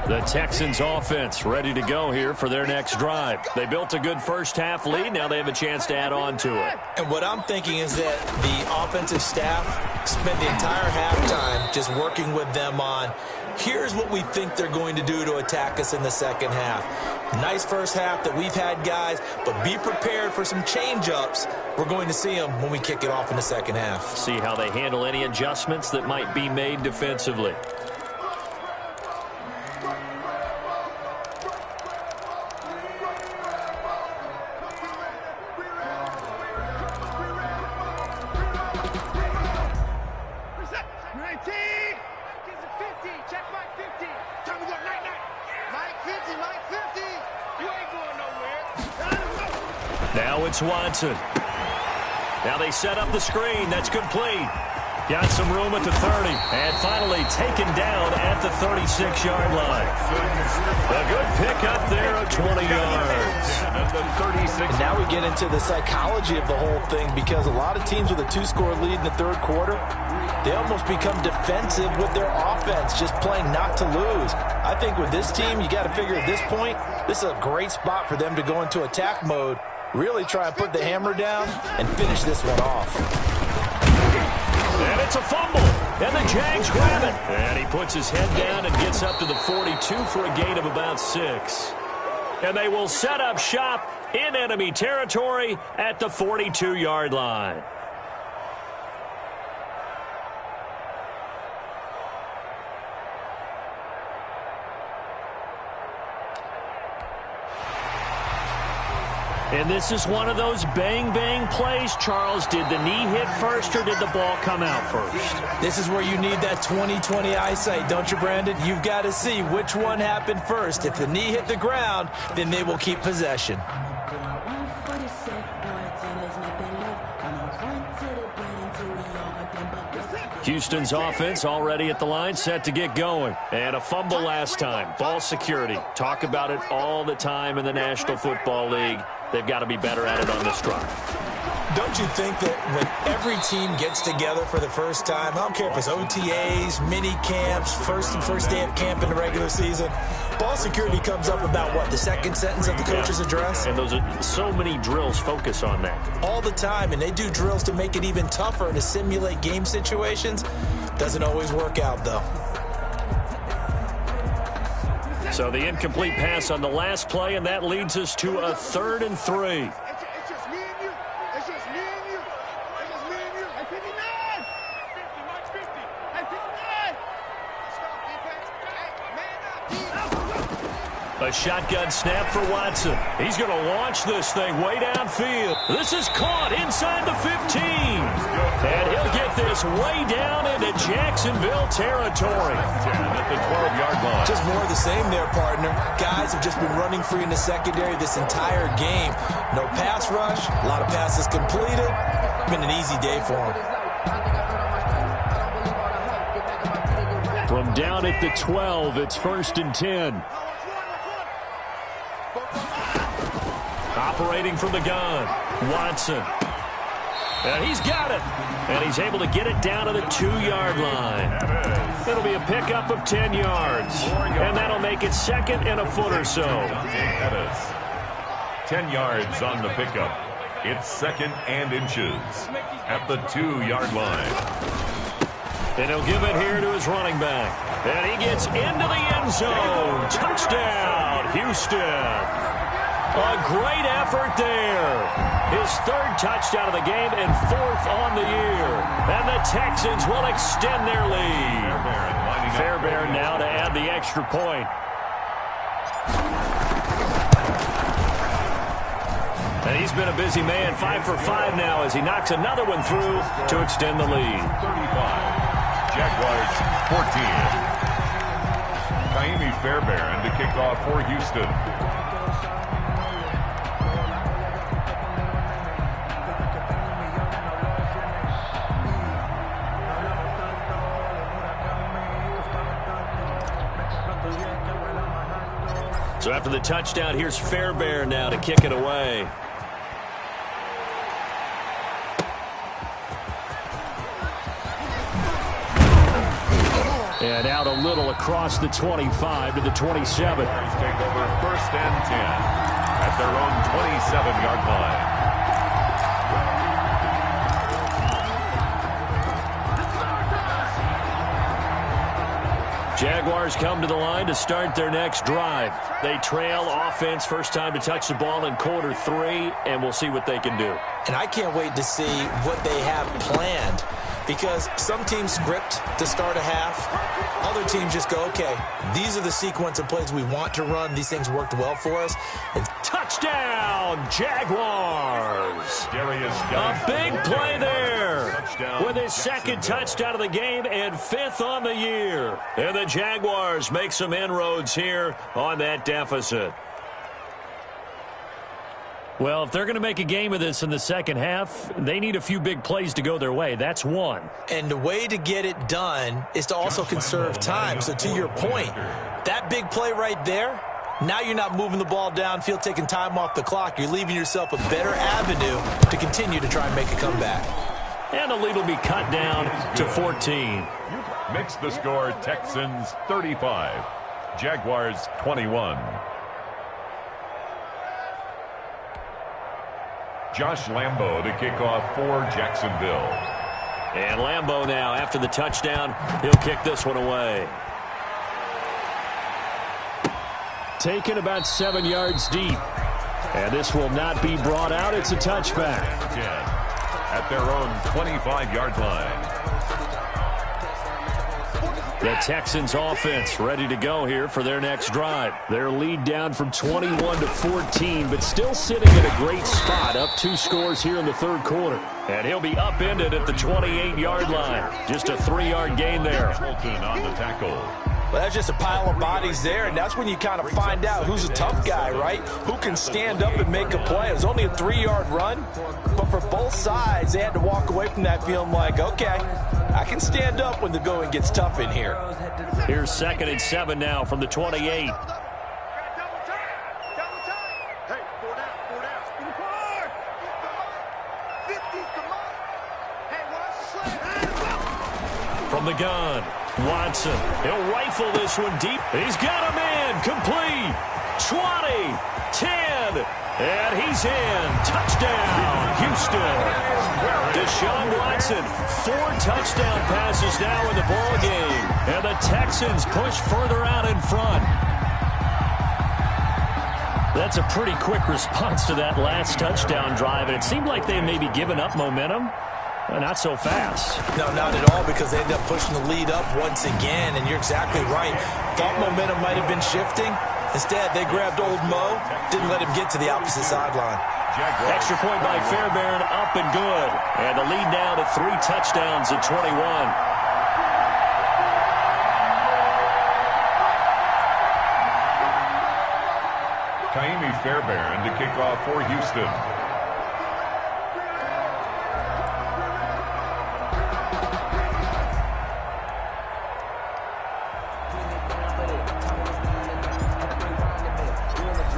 Speaker 1: The Texans offense ready to go here for their next drive. They built a good first half lead. Now they have a chance to add on to it.
Speaker 3: And what I'm thinking is that the offensive staff spent the entire halftime just working with them on, here's what we think they're going to do to attack us in the second half. Nice first half that we've had, guys, but be prepared for some change-ups. We're going to see them when we kick it off in the second half.
Speaker 1: See how they handle any adjustments that might be made defensively. Now it's Watson. Now they set up the screen. That's complete. Got some room at the 30. And finally taken down at the 36-yard line. A good pickup there of 20 yards.
Speaker 3: And now we get into the psychology of the whole thing, because a lot of teams with a 2-score lead in the third quarter, they almost become defensive with their offense, just playing not to lose. I think with this team, you got to figure at this point, this is a great spot for them to go into attack mode, really try and put the hammer down and finish this one off.
Speaker 1: And it's a fumble. And the Jags grab it. And he puts his head down and gets up to the 42 for a gain of about 6. And they will set up shop in enemy territory at the 42-yard line. And this is one of those bang-bang plays, Charles. Did the knee hit first or did the ball come out first?
Speaker 3: This is where you need that 20/20 eyesight, don't you, Brandon? You've got to see which one happened first. If the knee hit the ground, then they will keep possession.
Speaker 1: Houston's offense already at the line, set to get going. And a fumble last time. Ball security. Talk about it all the time in the National Football League. They've got to be better at it on this drive.
Speaker 3: Don't you think that when every team gets together for the first time, I don't care if it's OTAs, mini camps, first day of camp in the regular season, ball security comes up about what, the second sentence of the coach's address?
Speaker 1: And those are so many drills focus on that.
Speaker 3: All the time, and they do drills to make it even tougher to simulate game situations. Doesn't always work out, though.
Speaker 1: So the incomplete pass on the last play, and that leads us to a 3rd and 3.
Speaker 5: It's just me and you. It's just me and you. It's just me and you. Hey, 59. 50, Mike, 50. Hey, 59. Stop, defense. Hey, man up.
Speaker 1: A shotgun snap for Watson. He's going to launch this thing way downfield. This is caught inside the 15. And he'll get this way down into Jacksonville territory.
Speaker 2: At the 12-yard line.
Speaker 3: Just more of the same there, partner. Guys have just been running free in the secondary this entire game. No pass rush, a lot of passes completed. Been an easy day for them.
Speaker 1: From down at the 12, it's 1st and 10. Operating from the gun, Watson. And he's got it. And he's able to get it down to the 2-yard line. It'll be a pickup of 10 yards. And that'll make it 2nd and a foot or so.
Speaker 2: 10 yards on the pickup. It's 2nd and inches at the 2-yard line.
Speaker 1: And he'll give it here to his running back. And he gets into the end zone. Touchdown, Houston. A great effort there. His 3rd touchdown of the game and 4th on the year. And the Texans will extend their lead. Fairbairn now to add the extra point. And he's been a busy man, 5 for 5 now as he knocks another one through to extend the lead.
Speaker 2: 35. Jaguars 14. Kaimi Fairbairn to kick off for Houston.
Speaker 1: So after the touchdown, here's Fairbairn now to kick it away. And out a little across the 25 to the 27.
Speaker 2: Take over 1st and 10 at their own 27-yard line.
Speaker 1: Jaguars come to the line to start their next drive. They trail offense, first time to touch the ball in quarter 3, and we'll see what they can do.
Speaker 3: And I can't wait to see what they have planned, because some teams script to start a half. Other teams just go, okay, these are the sequence of plays we want to run. These things worked well for us. And
Speaker 1: touchdown, Jaguars! A big play there with his 2nd touchdown of the game and 5th on the year. And the Jaguars make some inroads here on that deficit. Well, if they're going to make a game of this in the second half, they need a few big plays to go their way. That's one.
Speaker 3: And the way to get it done is to also conserve time. So to your point, that big play right there, now you're not moving the ball downfield, taking time off the clock. You're leaving yourself a better avenue to continue to try and make a comeback.
Speaker 1: And the lead will be cut down to 14.
Speaker 2: Makes the score Texans 35, Jaguars 21. Josh Lambo to kick off for Jacksonville.
Speaker 1: And Lambo now, after the touchdown, he'll kick this one away. Taken about 7 yards deep. And this will not be brought out. It's a touchback.
Speaker 2: At their own 25-yard line.
Speaker 1: The Texans offense ready to go here for their next drive. Their lead down from 21 to 14, but still sitting in a great spot, up 2 scores here in the third quarter. And he'll be upended at the 28-yard line. Just a 3-yard gain there.
Speaker 2: Hamilton on the tackle.
Speaker 3: Well, that's just a pile of bodies there, and that's when you kind of find out who's a tough guy, right? Who can stand up and make a play. It was only a 3-yard run, but for both sides, they had to walk away from that feeling like, okay, I can stand up when the going gets tough in here.
Speaker 1: Here's 2nd and 7 now from the 28. From the gun, Watson. He'll rifle this one deep. He's got a man. Complete. 20, 10, and he's in. Touchdown, Houston. Deshaun Watson, 4 touchdown passes now in the ball game. And the Texans push further out in front. That's a pretty quick response to that last touchdown drive, and it seemed like they may be giving up momentum. Not so fast.
Speaker 3: No, not at all, because they ended up pushing the lead up once again, and you're exactly right. Thought momentum might have been shifting. Instead, they grabbed old Mo, didn't let him get to the opposite sideline.
Speaker 1: Extra point by Fairbairn, up and good. And the lead now to 3 touchdowns at 21.
Speaker 2: Kaimi Fairbairn to kick off for Houston.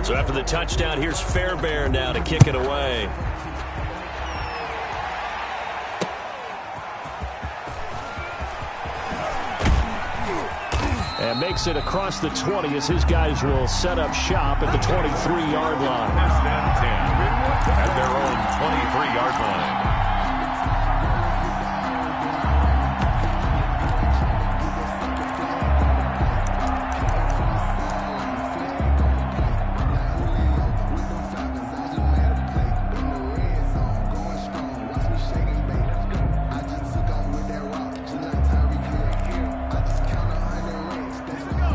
Speaker 1: So after the touchdown, here's Fairbairn now to kick it away. And makes it across the 20 as his guys will set up shop at the 23-yard line.
Speaker 2: First and 10 at their own 23-yard line.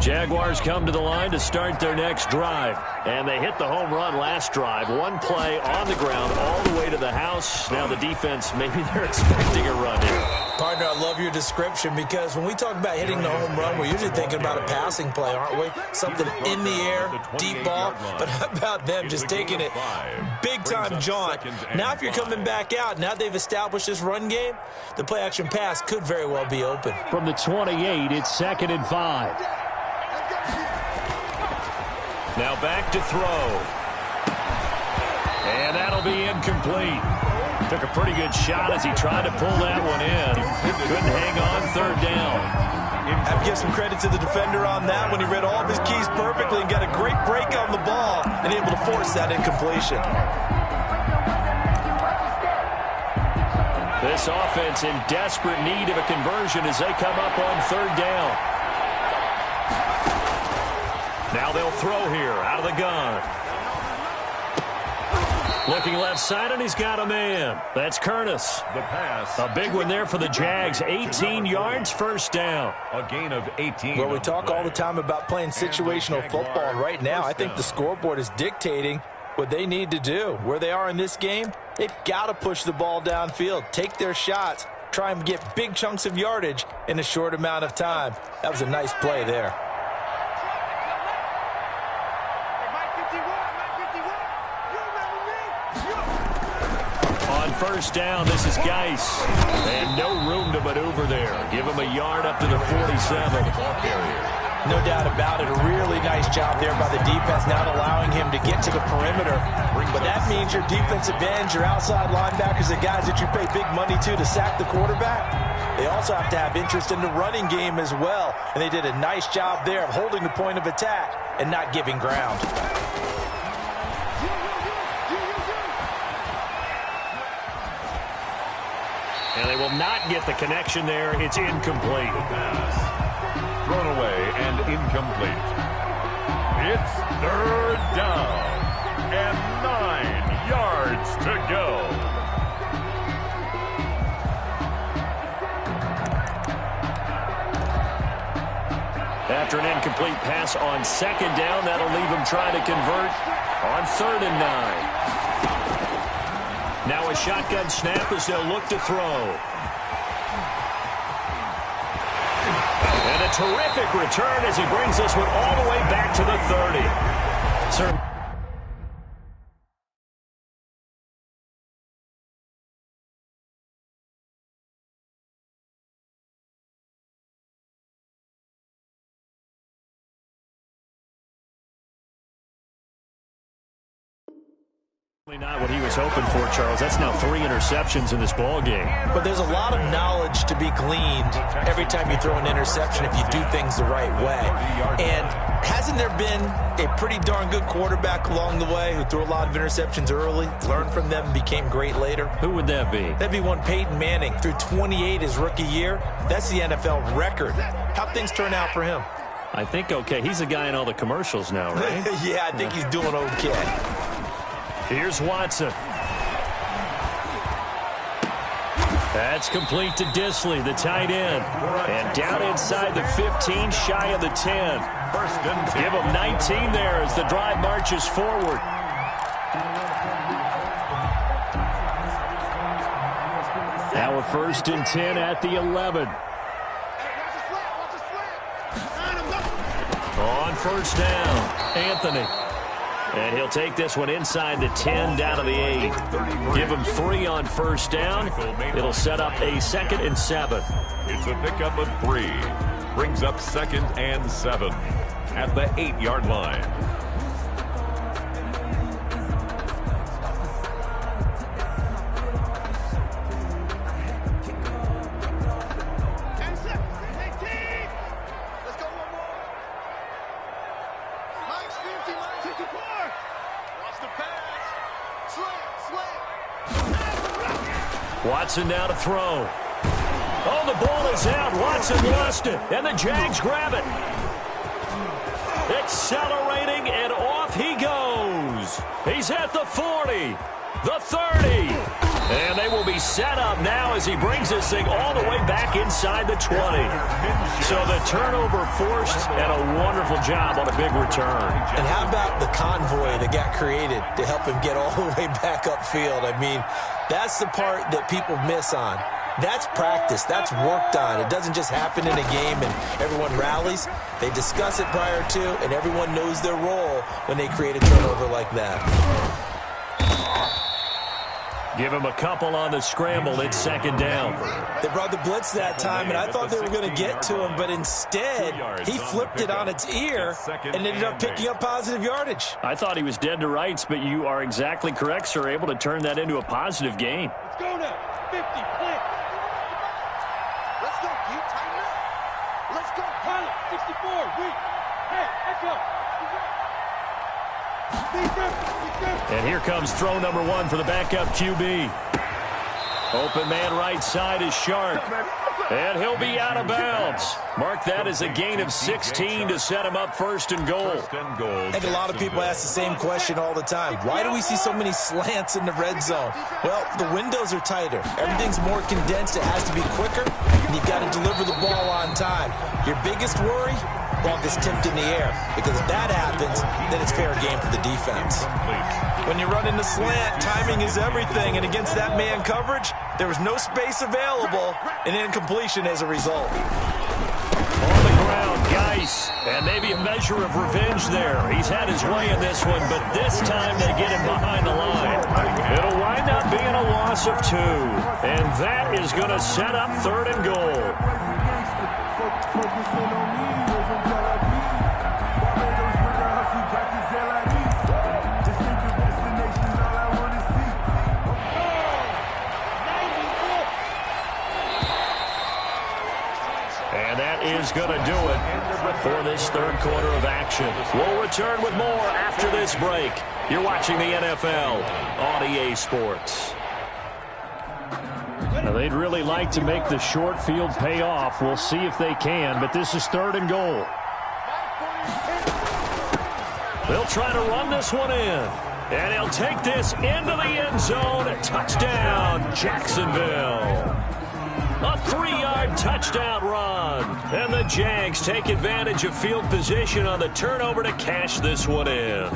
Speaker 1: Jaguars come to the line to start their next drive. And they hit the home run last drive. 1 play on the ground all the way to the house. Now the defense, maybe they're expecting a run here.
Speaker 3: Partner, I love your description, because when we talk about hitting the home run, we're usually thinking about a passing play, aren't we? Something in the air, deep ball. But how about them just taking it big-time jaunt? Now if you're coming back out, now they've established this run game, the play-action pass could very well be open.
Speaker 1: From the 28, it's 2nd and 5. Now back to throw. And that'll be incomplete. Took a pretty good shot as he tried to pull that one in. Couldn't hang on 3rd down.
Speaker 3: I have to give some credit to the defender on that when he read all of his keys perfectly and got a great break on the ball and able to force that incompletion.
Speaker 1: This offense in desperate need of a conversion as they come up on 3rd down. Now they'll throw here out of the gun. Looking left side, and he's got a man. That's Curtis.
Speaker 2: The pass.
Speaker 1: A big one there for the Jags. 18 yards, 1st down.
Speaker 2: A gain of 18.
Speaker 3: Well, we talk all the time about playing situational football. Right now, I think the scoreboard is dictating what they need to do. Where they are in this game, they've got to push the ball downfield, take their shots, try and get big chunks of yardage in a short amount of time. That was a nice play there.
Speaker 1: first down. This is Geis. And no room to maneuver there. Give him a yard up to the 47.
Speaker 3: No doubt about it. A really nice job there by the defense, not allowing him to get to the perimeter. But that means your defensive ends, your outside linebackers, the guys that you pay big money to sack the quarterback, they also have to have interest in the running game as well. And they did a nice job there of holding the point of attack and not giving ground.
Speaker 1: And they will not get the connection there. It's incomplete.
Speaker 2: Thrown away and incomplete. It's third down and 9 yards to go.
Speaker 1: After an incomplete pass on second down, that'll leave him trying to convert on 3rd and 9. Now a shotgun snap as they'll look to throw. And a terrific return as he brings this one all the way back to the 30. Not what he was hoping for, Charles. That's now 3 interceptions in this ball game.
Speaker 3: But there's a lot of knowledge to be gleaned every time you throw an interception if you do things the right way. And hasn't there been a pretty darn good quarterback along the way who threw a lot of interceptions early, learned from them, became great later?
Speaker 1: Who would that be?
Speaker 3: That'd be one Peyton Manning. Threw 28 his rookie year. That's the NFL record. How'd things turn out for him?
Speaker 1: I think okay. He's a guy in all the commercials now, right?
Speaker 3: Yeah, I think he's doing okay.
Speaker 1: Here's Watson. That's complete to Disley, the tight end. And down inside the 15, shy of the 10.
Speaker 2: First and 10.
Speaker 1: Give him 19 there as the drive marches forward. Now a 1st and 10 at the 11. On 1st down, Anthony. And he'll take this one inside the 10, down to the 8. Give him 3 on 1st down. It'll set up a 2nd and 7.
Speaker 2: It's a pickup of 3. Brings up 2nd and 7 at the 8-yard line.
Speaker 1: Watson now to throw. Oh, the ball is out. Watson lost it. And the Jags grab it. Accelerating, and off he goes. He's at the 40, the 30. And they will be set up now as he brings this thing all the way back inside the 20. So the turnover forced, and a wonderful job on a big return.
Speaker 3: And how about the convoy that got created to help him get all the way back upfield? I mean, that's the part that people miss on. That's practice. That's worked on. It doesn't just happen in a game and everyone rallies. They discuss it prior to, and everyone knows their role when they create a turnover like that.
Speaker 1: Give him a couple on the scramble. It's 2nd down.
Speaker 3: They brought the blitz that time, and I thought they were going to get to him, but instead, he flipped it on its ear and ended up picking up positive yardage.
Speaker 1: I thought he was dead to rights, but you are exactly correct, sir. Able to turn that into a positive gain.
Speaker 5: Let's go now. 50, flip. Let's go, Q. Tighten up. Let's go. Pilot, 64, weak. Hey, echo.
Speaker 1: And here comes throw number 1 for the backup QB. Open man right side is Sharp. And he'll be out of bounds. Mark that as a gain of 16 to set him up 1st and goal.
Speaker 3: I think a lot of people ask the same question all the time. Why do we see so many slants in the red zone? Well, the windows are tighter. Everything's more condensed. It has to be quicker. And you've got to deliver the ball on time. Your biggest worry? Ball gets tipped in the air. Because if that happens, then it's fair game for the defense. When you run in the slant, timing is everything. And against that man coverage, there was no space available. And incompletion as a result.
Speaker 1: On the ground, Yikes. And maybe a measure of revenge there. He's had his way in this one, but this time they get him behind the line. It'll wind up being a loss of 2. And that is going to set up 3rd and goal. And that is going to do it for this 3rd quarter of action. We'll return with more after this break. You're watching the NFL on EA Sports. Now, they'd really like to make the short field pay off. We'll see if they can, but this is 3rd and goal. They'll try to run this one in. And he'll take this into the end zone. Touchdown, Jacksonville. A 3-yard touchdown run. And the Jags take advantage of field position on the turnover to cash this one in.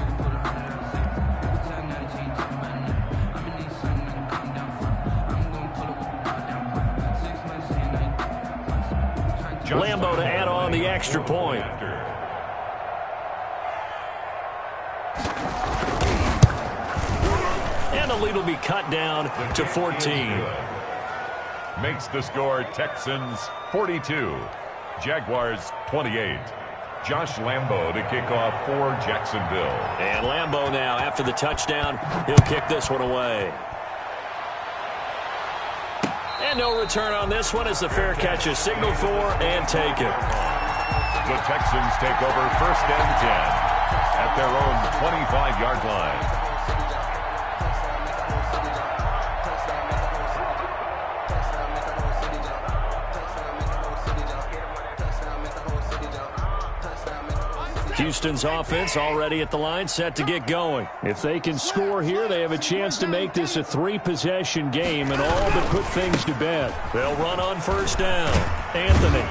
Speaker 1: Lambo to add on the extra point. And the lead will be cut down to 14.
Speaker 2: Makes the score Texans 42, Jaguars 28. Josh Lambo to kick off for Jacksonville.
Speaker 1: And Lambo now, after the touchdown, he'll kick this one away. And no return on this one as the fair catch is signaled for and taken.
Speaker 2: The Texans take over 1st and 10 at their own 25-yard line.
Speaker 1: Houston's offense already at the line, set to get going. If they can score here, they have a chance to make this a 3-possession game and all but put things to bed. They'll run on 1st down. Anthony.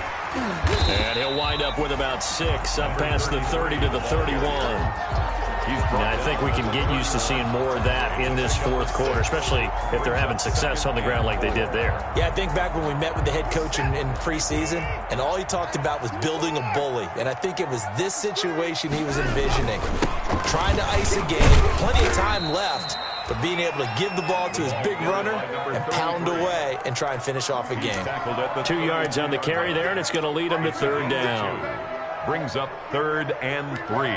Speaker 1: And he'll wind up with about 6, up past the 30 to the 31. And I think we can get used to seeing more of that in this 4th quarter, especially if they're having success on the ground like they did there.
Speaker 3: Yeah, I think back when we met with the head coach in preseason, and all he talked about was building a bully. And I think it was this situation he was envisioning. Trying to ice a game, plenty of time left, but being able to give the ball to his big runner and pound away and try and finish off a game.
Speaker 1: 2 yards on the carry there, and it's going to lead him to 3rd down.
Speaker 2: Brings up 3rd and 3.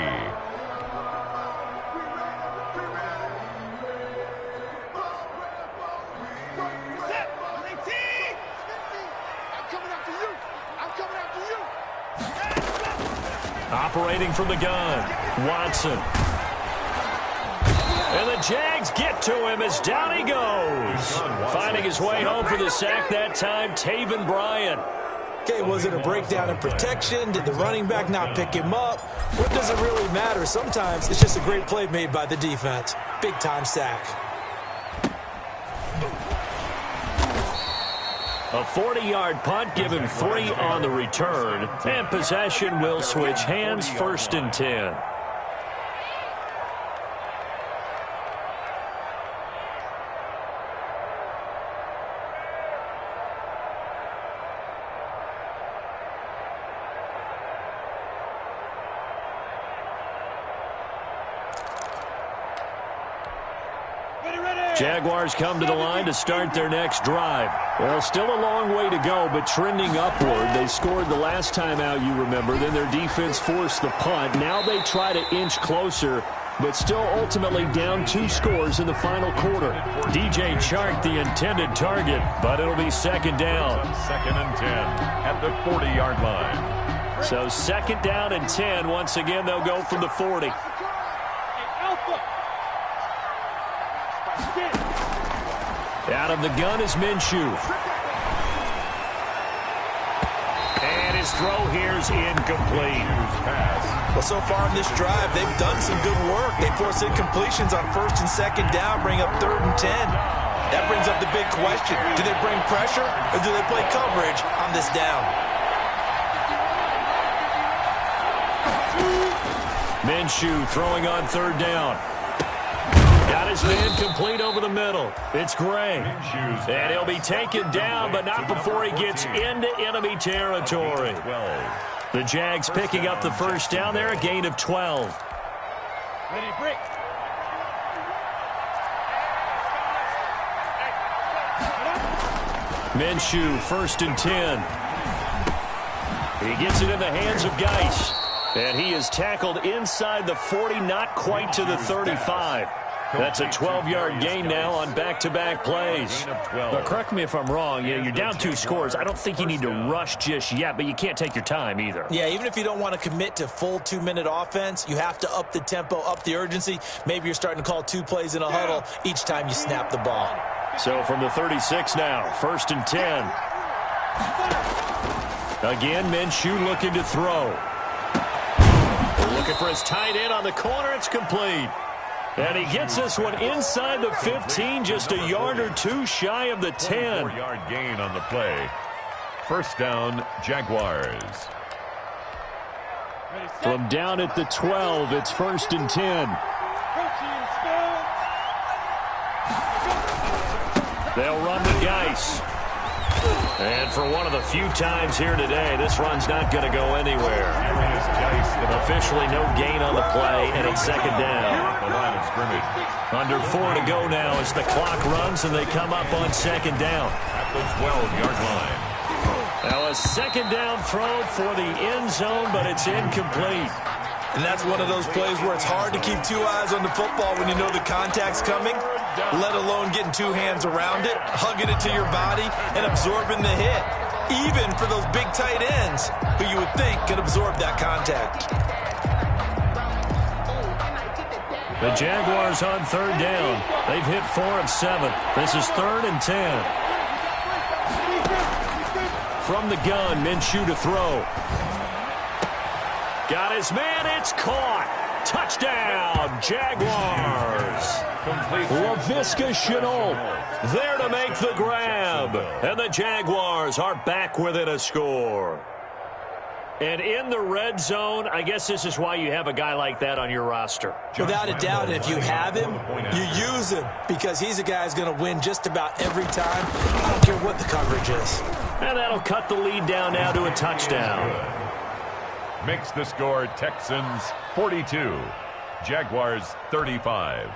Speaker 1: Operating from the gun, Watson. And the Jags get to him as down he goes. Finding his way home for the sack that time, Taven Bryan.
Speaker 3: Okay, was it a breakdown in protection? Did the running back not pick him up? What does it really matter? Sometimes it's just a great play made by the defense. Big-time sack.
Speaker 1: A 40-yard punt, give him 3 on the return, and possession will switch hands, 1st and 10. Jaguars come to the line to start their next drive. Well, still a long way to go, but trending upward. They scored the last time out, you remember. Then their defense forced the punt. Now they try to inch closer, but still ultimately down 2 scores in the final quarter. DJ Chark, the intended target, but it'll be 2nd down.
Speaker 2: 2nd and 10 at the 40-yard line.
Speaker 1: So 2nd down and 10. Once again, they'll go from the 40. Out of the gun is Minshew. And his throw here is incomplete.
Speaker 3: Well, so far in this drive, they've done some good work. They forced incompletions on 1st and 2nd down, bring up 3rd and 10. That brings up the big question. Do they bring pressure or do they play coverage on this down?
Speaker 1: Minshew throwing on 3rd down. Got his man complete over the middle. It's Gray. And he'll be taken down, but not before he gets into enemy territory. The Jags picking up the first down there, a gain of 12.
Speaker 5: Ready, break.
Speaker 1: Minshew, 1st and 10. He gets it in the hands of Geis. And he is tackled inside the 40, not quite to the 35. That's a 12-yard gain now on back-to-back plays.
Speaker 6: But correct me if I'm wrong. You're down 2 scores. I don't think you need to rush just yet, but you can't take your time either.
Speaker 3: Yeah, even if you don't want to commit to full 2-minute offense, you have to up the tempo, up the urgency. Maybe you're starting to call 2 plays in a huddle each time you snap the ball.
Speaker 1: So from the 36 now, 1st and 10. Again, Minshew looking to throw. Looking for his tight end on the corner. It's complete. And he gets this one inside the 15, just a yard or 2 shy of the 10.
Speaker 2: 4-yard gain on the play. First down, Jaguars.
Speaker 1: From down at the 12, it's 1st and 10. They'll run the Geis. And for one of the few times here today, this run's not going to go anywhere. Officially no gain on the play, and it's 2nd down.
Speaker 2: The line of scrimmage.
Speaker 1: Under 4 to go now as the clock runs, and they come up on 2nd down.
Speaker 2: At the 12-yard line.
Speaker 1: Now a 2nd down throw for the end zone, but it's incomplete.
Speaker 3: And that's one of those plays where it's hard to keep 2 eyes on the football when you know the contact's coming, let alone getting 2 hands around it, hugging it to your body, and absorbing the hit. Even for those big tight ends who you would think could absorb that contact.
Speaker 1: The Jaguars on 3rd down. They've hit 4 of 7. This is 3rd and 10. From the gun, Minshew to throw. Got his man, it's caught. Touchdown, Jaguars. Laviska Shenault there to make the grab. And the Jaguars are back within a score. And in the red zone, I guess this is why you have a guy like that on your roster.
Speaker 3: Without a doubt, and if you have him, you use him because he's a guy who's going to win just about every time. I don't care what the coverage is.
Speaker 1: And that'll cut the lead down now to a touchdown.
Speaker 2: Makes the score Texans 42, Jaguars 35.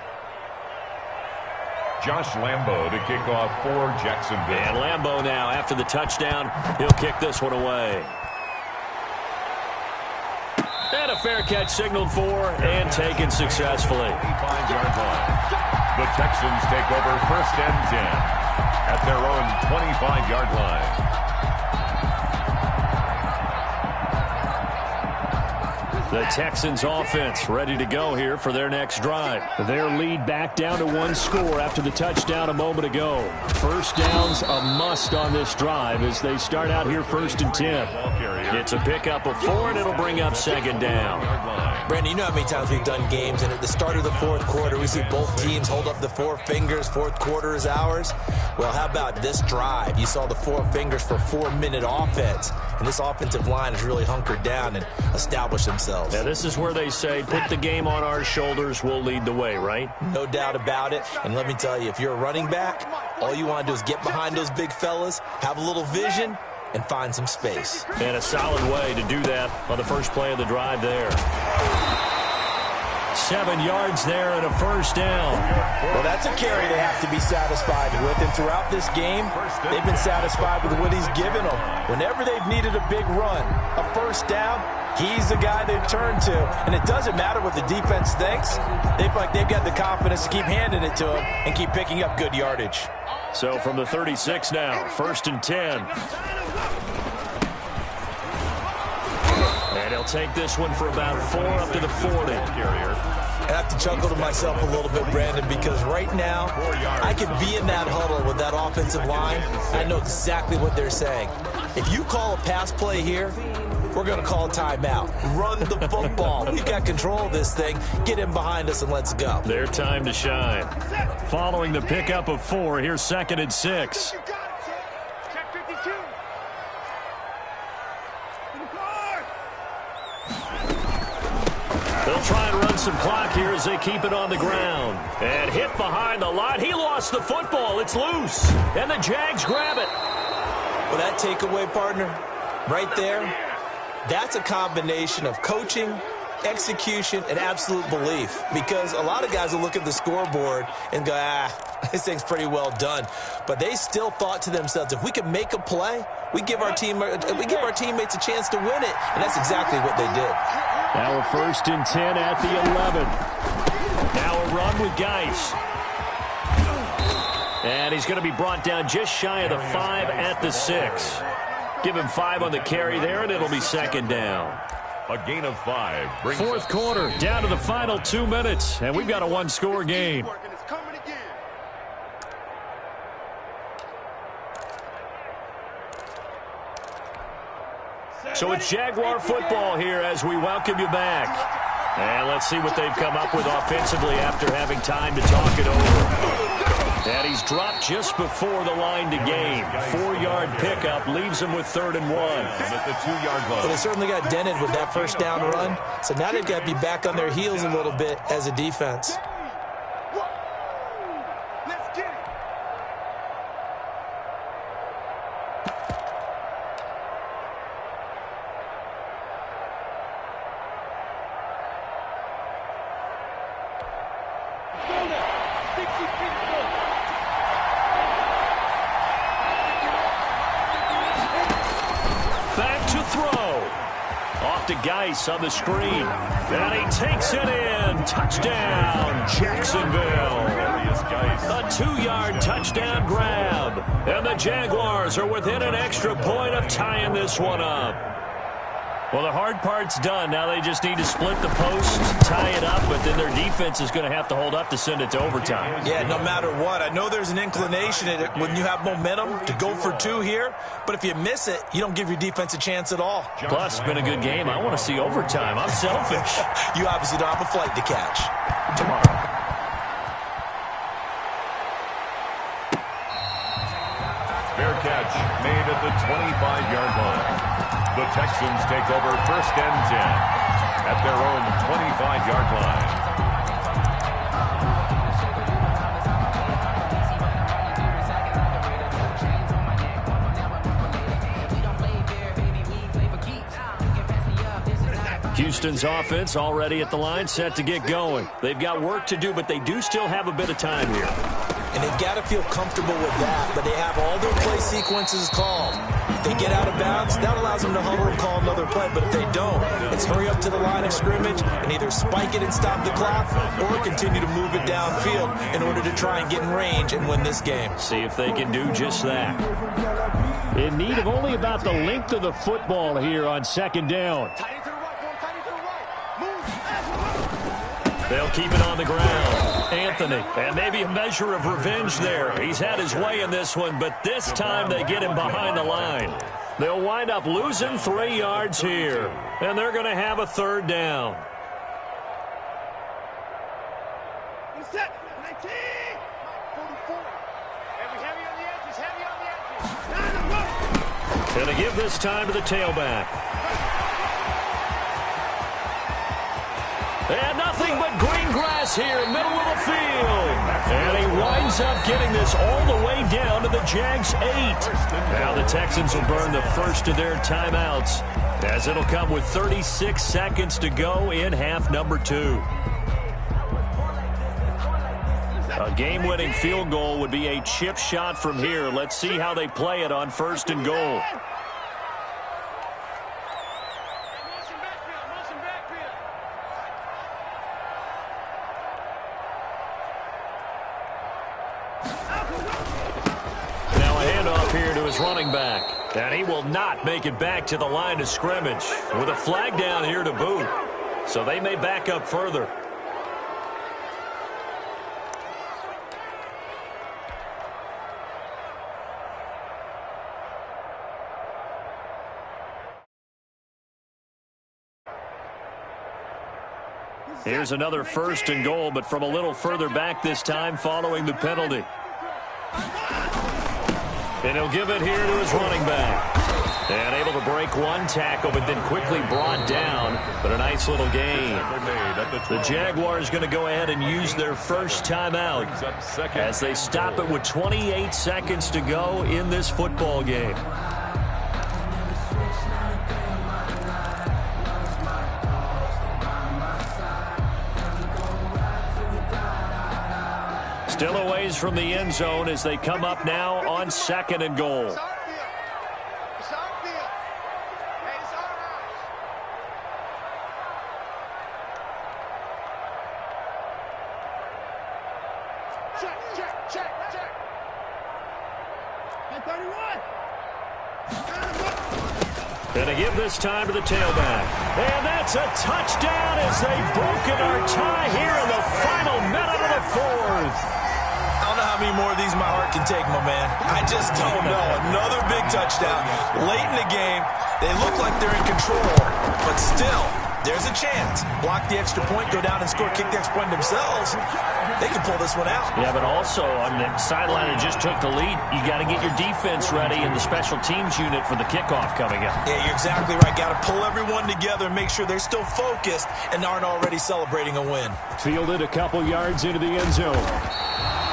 Speaker 2: Josh Lambo to kick off for Jacksonville.
Speaker 1: And Lambo now, after the touchdown, he'll kick this one away. And a fair catch signaled for and taken successfully.
Speaker 2: 25-yard line. The Texans take over 1st and 10 at their own 25-yard line.
Speaker 1: The Texans offense ready to go here for their next drive. Their lead back down to 1 score after the touchdown a moment ago. First down's a must on this drive as they start out here 1st and 10. It's a pickup of 4, and it'll bring up 2nd down.
Speaker 3: Brandon, you know how many times we've done games, and at the start of the 4th quarter, we see both teams hold up the 4 fingers, 4th quarter is ours. Well, how about this drive? You saw the 4 fingers for 4-minute offense, and this offensive line has really hunkered down and established themselves.
Speaker 1: Now, this is where they say, put the game on our shoulders, we'll lead the way, right?
Speaker 3: No doubt about it, and let me tell you, if you're a running back, all you want to do is get behind those big fellas, have a little vision, and find some space.
Speaker 1: And a solid way to do that on the first play of the drive there. 7 yards there and a 1st down.
Speaker 3: Well, that's a carry they have to be satisfied with. And throughout this game, they've been satisfied with what he's given them. Whenever they've needed a big run, a 1st down, he's the guy they've turned to. And it doesn't matter what the defense thinks. They feel like they've got the confidence to keep handing it to him and keep picking up good yardage.
Speaker 1: So from the 36 now, 1st and 10. And he'll take this one for about 4 up to the 40.
Speaker 3: I have to chuckle to myself a little bit, Brandon, because right now I could be in that huddle with that offensive line. I know exactly what they're saying. If you call a pass play here, we're going to call a timeout. Run the football. We've got control of this thing. Get in behind us and let's go.
Speaker 1: Their time to shine. Following the pickup of 4, here's 2nd and 6.
Speaker 5: Check 52.
Speaker 1: They'll try and run some clock here as they keep it on the ground. And hit behind the line. He lost the football. It's loose. And the Jags grab it.
Speaker 3: Well, that takeaway, partner, right there, That's a combination of coaching, execution, and absolute belief. Because a lot of guys will look at the scoreboard and go, this thing's pretty well done. But they still thought to themselves, if we can make a play, we give our teammates a chance to win it. And that's exactly what they did.
Speaker 1: Now a 1st and 10 at the 11. Now a run with Geis. And he's going to be brought down just shy of the 5 at the 6. Give him 5 on the carry there, and it'll be 2nd down.
Speaker 2: A gain of 5.
Speaker 1: 4th quarter, down to the final 2 minutes, and we've got a one-score game. So it's Jaguar football here as we welcome you back. And let's see what they've come up with offensively after having time to talk it over. And he's dropped just before the line to gain. 4-yard pickup leaves him with 3rd and 1.
Speaker 2: At the 2-yard line.
Speaker 3: Well, they certainly got dented with that 1st down run. So now they've got to be back on their heels a little bit as a defense.
Speaker 1: To Geis on the screen. And he takes it in. Touchdown, Jacksonville. A 2-yard touchdown grab. And the Jaguars are within an extra point of tying this one up. Well, the hard part's done. Now they just need to split the post, tie it up, but then their defense is going to have to hold up to send it to overtime.
Speaker 3: Yeah, no matter what. I know there's an inclination in it when you have momentum to go for 2 here, but if you miss it, you don't give your defense a chance at all.
Speaker 1: Plus, it's been a good game. I want to see overtime. I'm selfish.
Speaker 3: You obviously don't have a flight to catch.
Speaker 1: Tomorrow.
Speaker 2: Fair catch made at the 25-yard line. The Texans take over 1st and 10 at their own 25-yard line.
Speaker 1: Houston's offense already at the line, set to get going. They've got work to do, but they do still have a bit of time here.
Speaker 3: And they've got to feel comfortable with that, but they have all their play sequences called. If they get out of bounds, that allows them to huddle and call another play. But if they don't, it's hurry up to the line of scrimmage and either spike it and stop the clock or continue to move it downfield in order to try and get in range and win this game.
Speaker 1: See if they can do just that. In need of only about the length of the football here on 2nd down. They'll keep it on the ground. Anthony, and maybe a measure of revenge there. He's had his way in this one, but this time they get him behind the line. They'll wind up losing 3 yards here, and they're going to have a 3rd down. And they give this time to the tailback. And nothing but green grass here, middle of the field. And he winds up getting this all the way down to the Jags' 8. Now the Texans will burn the first of their timeouts, as it'll come with 36 seconds to go in half number 2. A game-winning field goal would be a chip shot from here. Let's see how they play it on 1st and goal. Running back, and he will not make it back to the line of scrimmage with a flag down here to boot, so they may back up further. Here's another 1st and goal, but from a little further back this time following the penalty. And he'll give it here to his running back. And able to break one tackle, but then quickly brought down. But a nice little gain. The Jaguars going to go ahead and use their first timeout as they stop it with 28 seconds to go in this football game. Still a ways from the end zone as they come up now on 2nd and goal.
Speaker 5: It's our field. It's our field. Hey, it's our house. Check, check, check, check. Hey, 31.
Speaker 1: Going to give this time to the tailback. And that's a touchdown as they've broken our tie here in the final minute of the 4th.
Speaker 3: I don't know how many more of these my heart can take, my man. I just don't know. Another big touchdown. Late in the game, they look like they're in control, but still, there's a chance. Block the extra point, go down and score, kick the extra point themselves. They can pull this one out.
Speaker 1: Yeah, but also on the sideline that just took the lead, you got to get your defense ready in the special teams unit for the kickoff coming up.
Speaker 3: Yeah, you're exactly right. Got to pull everyone together and make sure they're still focused and aren't already celebrating a win.
Speaker 1: Fielded a couple yards into the end zone.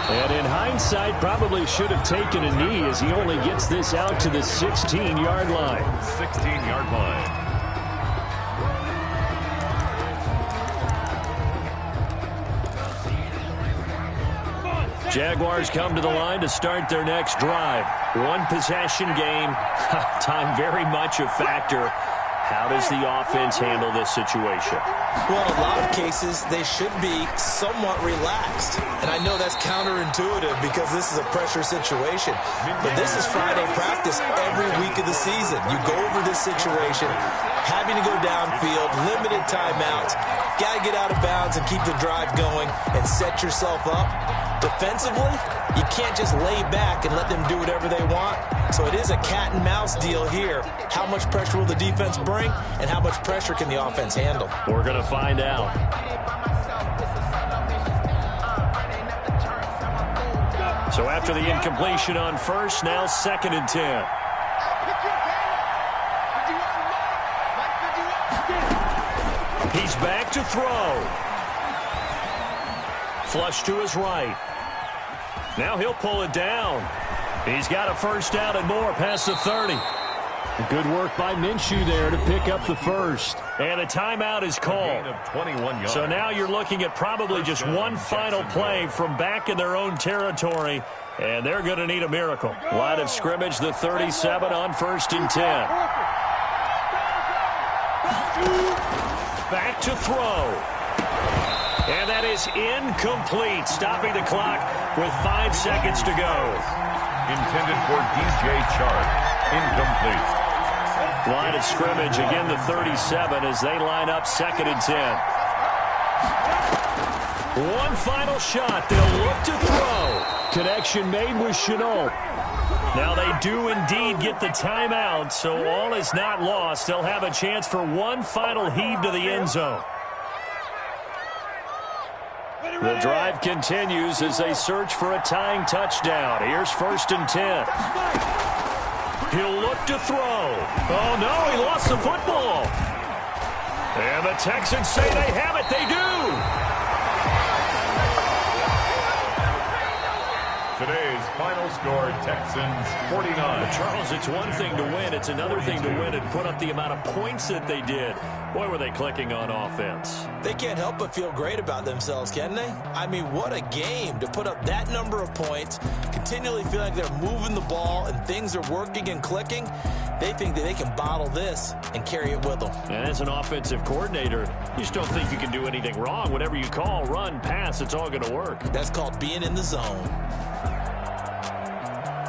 Speaker 1: And in hindsight, probably should have taken a knee as he only gets this out to the 16-yard line.
Speaker 2: 16-yard line.
Speaker 1: Jaguars come to the line to start their next drive. One possession game. Time very much a factor. How does the offense handle this situation?
Speaker 3: Well, in a lot of cases, they should be somewhat relaxed. And I know that's counterintuitive because this is a pressure situation. But this is Friday practice every week of the season. You go over this situation, having to go downfield, limited timeouts, got to get out of bounds and keep the drive going and set yourself up. Defensively, you can't just lay back and let them do whatever they want. So it is a cat and mouse deal here. How much pressure will the defense bring, and how much pressure can the offense handle?
Speaker 1: We're going to find out. So after the incompletion on first, now 2nd and 10. He's back to throw. Flush to his right. Now he'll pull it down. He's got a first down and more past the 30. Good work by Minshew there to pick up the first. And a timeout is called.
Speaker 2: Of 21 yards.
Speaker 1: So now you're looking at probably just one final play from back in their own territory, and they're going to need a miracle. Line of scrimmage, the 37 on 1st and 10. Back to throw. And that is incomplete, stopping the clock with 5 seconds to go.
Speaker 2: Intended for DJ Chark. Incomplete.
Speaker 1: Line of scrimmage, again the 37 as they line up 2nd and 10. One final shot. They'll look to throw. Connection made with Chenault. Now they do indeed get the timeout, so all is not lost. They'll have a chance for one final heave to the end zone. The drive continues as they search for a tying touchdown. Here's 1st and 10. He'll look to throw. Oh, no, he lost the football. And the Texans say they have it. They do.
Speaker 2: Today's final score, Texans 49.
Speaker 1: Charles, it's one thing to win. It's another thing to win and put up the amount of points that they did. Boy, were they clicking on offense.
Speaker 3: They can't help but feel great about themselves, can they? I mean, what a game to put up that number of points, continually feel like they're moving the ball and things are working and clicking. They think that they can bottle this and carry it with them.
Speaker 1: And as an offensive coordinator, you just don't think you can do anything wrong. Whatever you call, run, pass, it's all going to work.
Speaker 3: That's called being in the zone.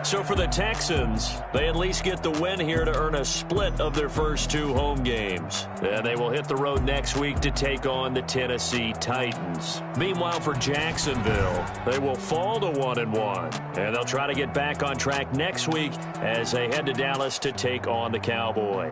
Speaker 1: So for the Texans, they at least get the win here to earn a split of their first 2 home games. And they will hit the road next week to take on the Tennessee Titans. Meanwhile, for Jacksonville, they will fall to 1-1. And they'll try to get back on track next week as they head to Dallas to take on the Cowboys.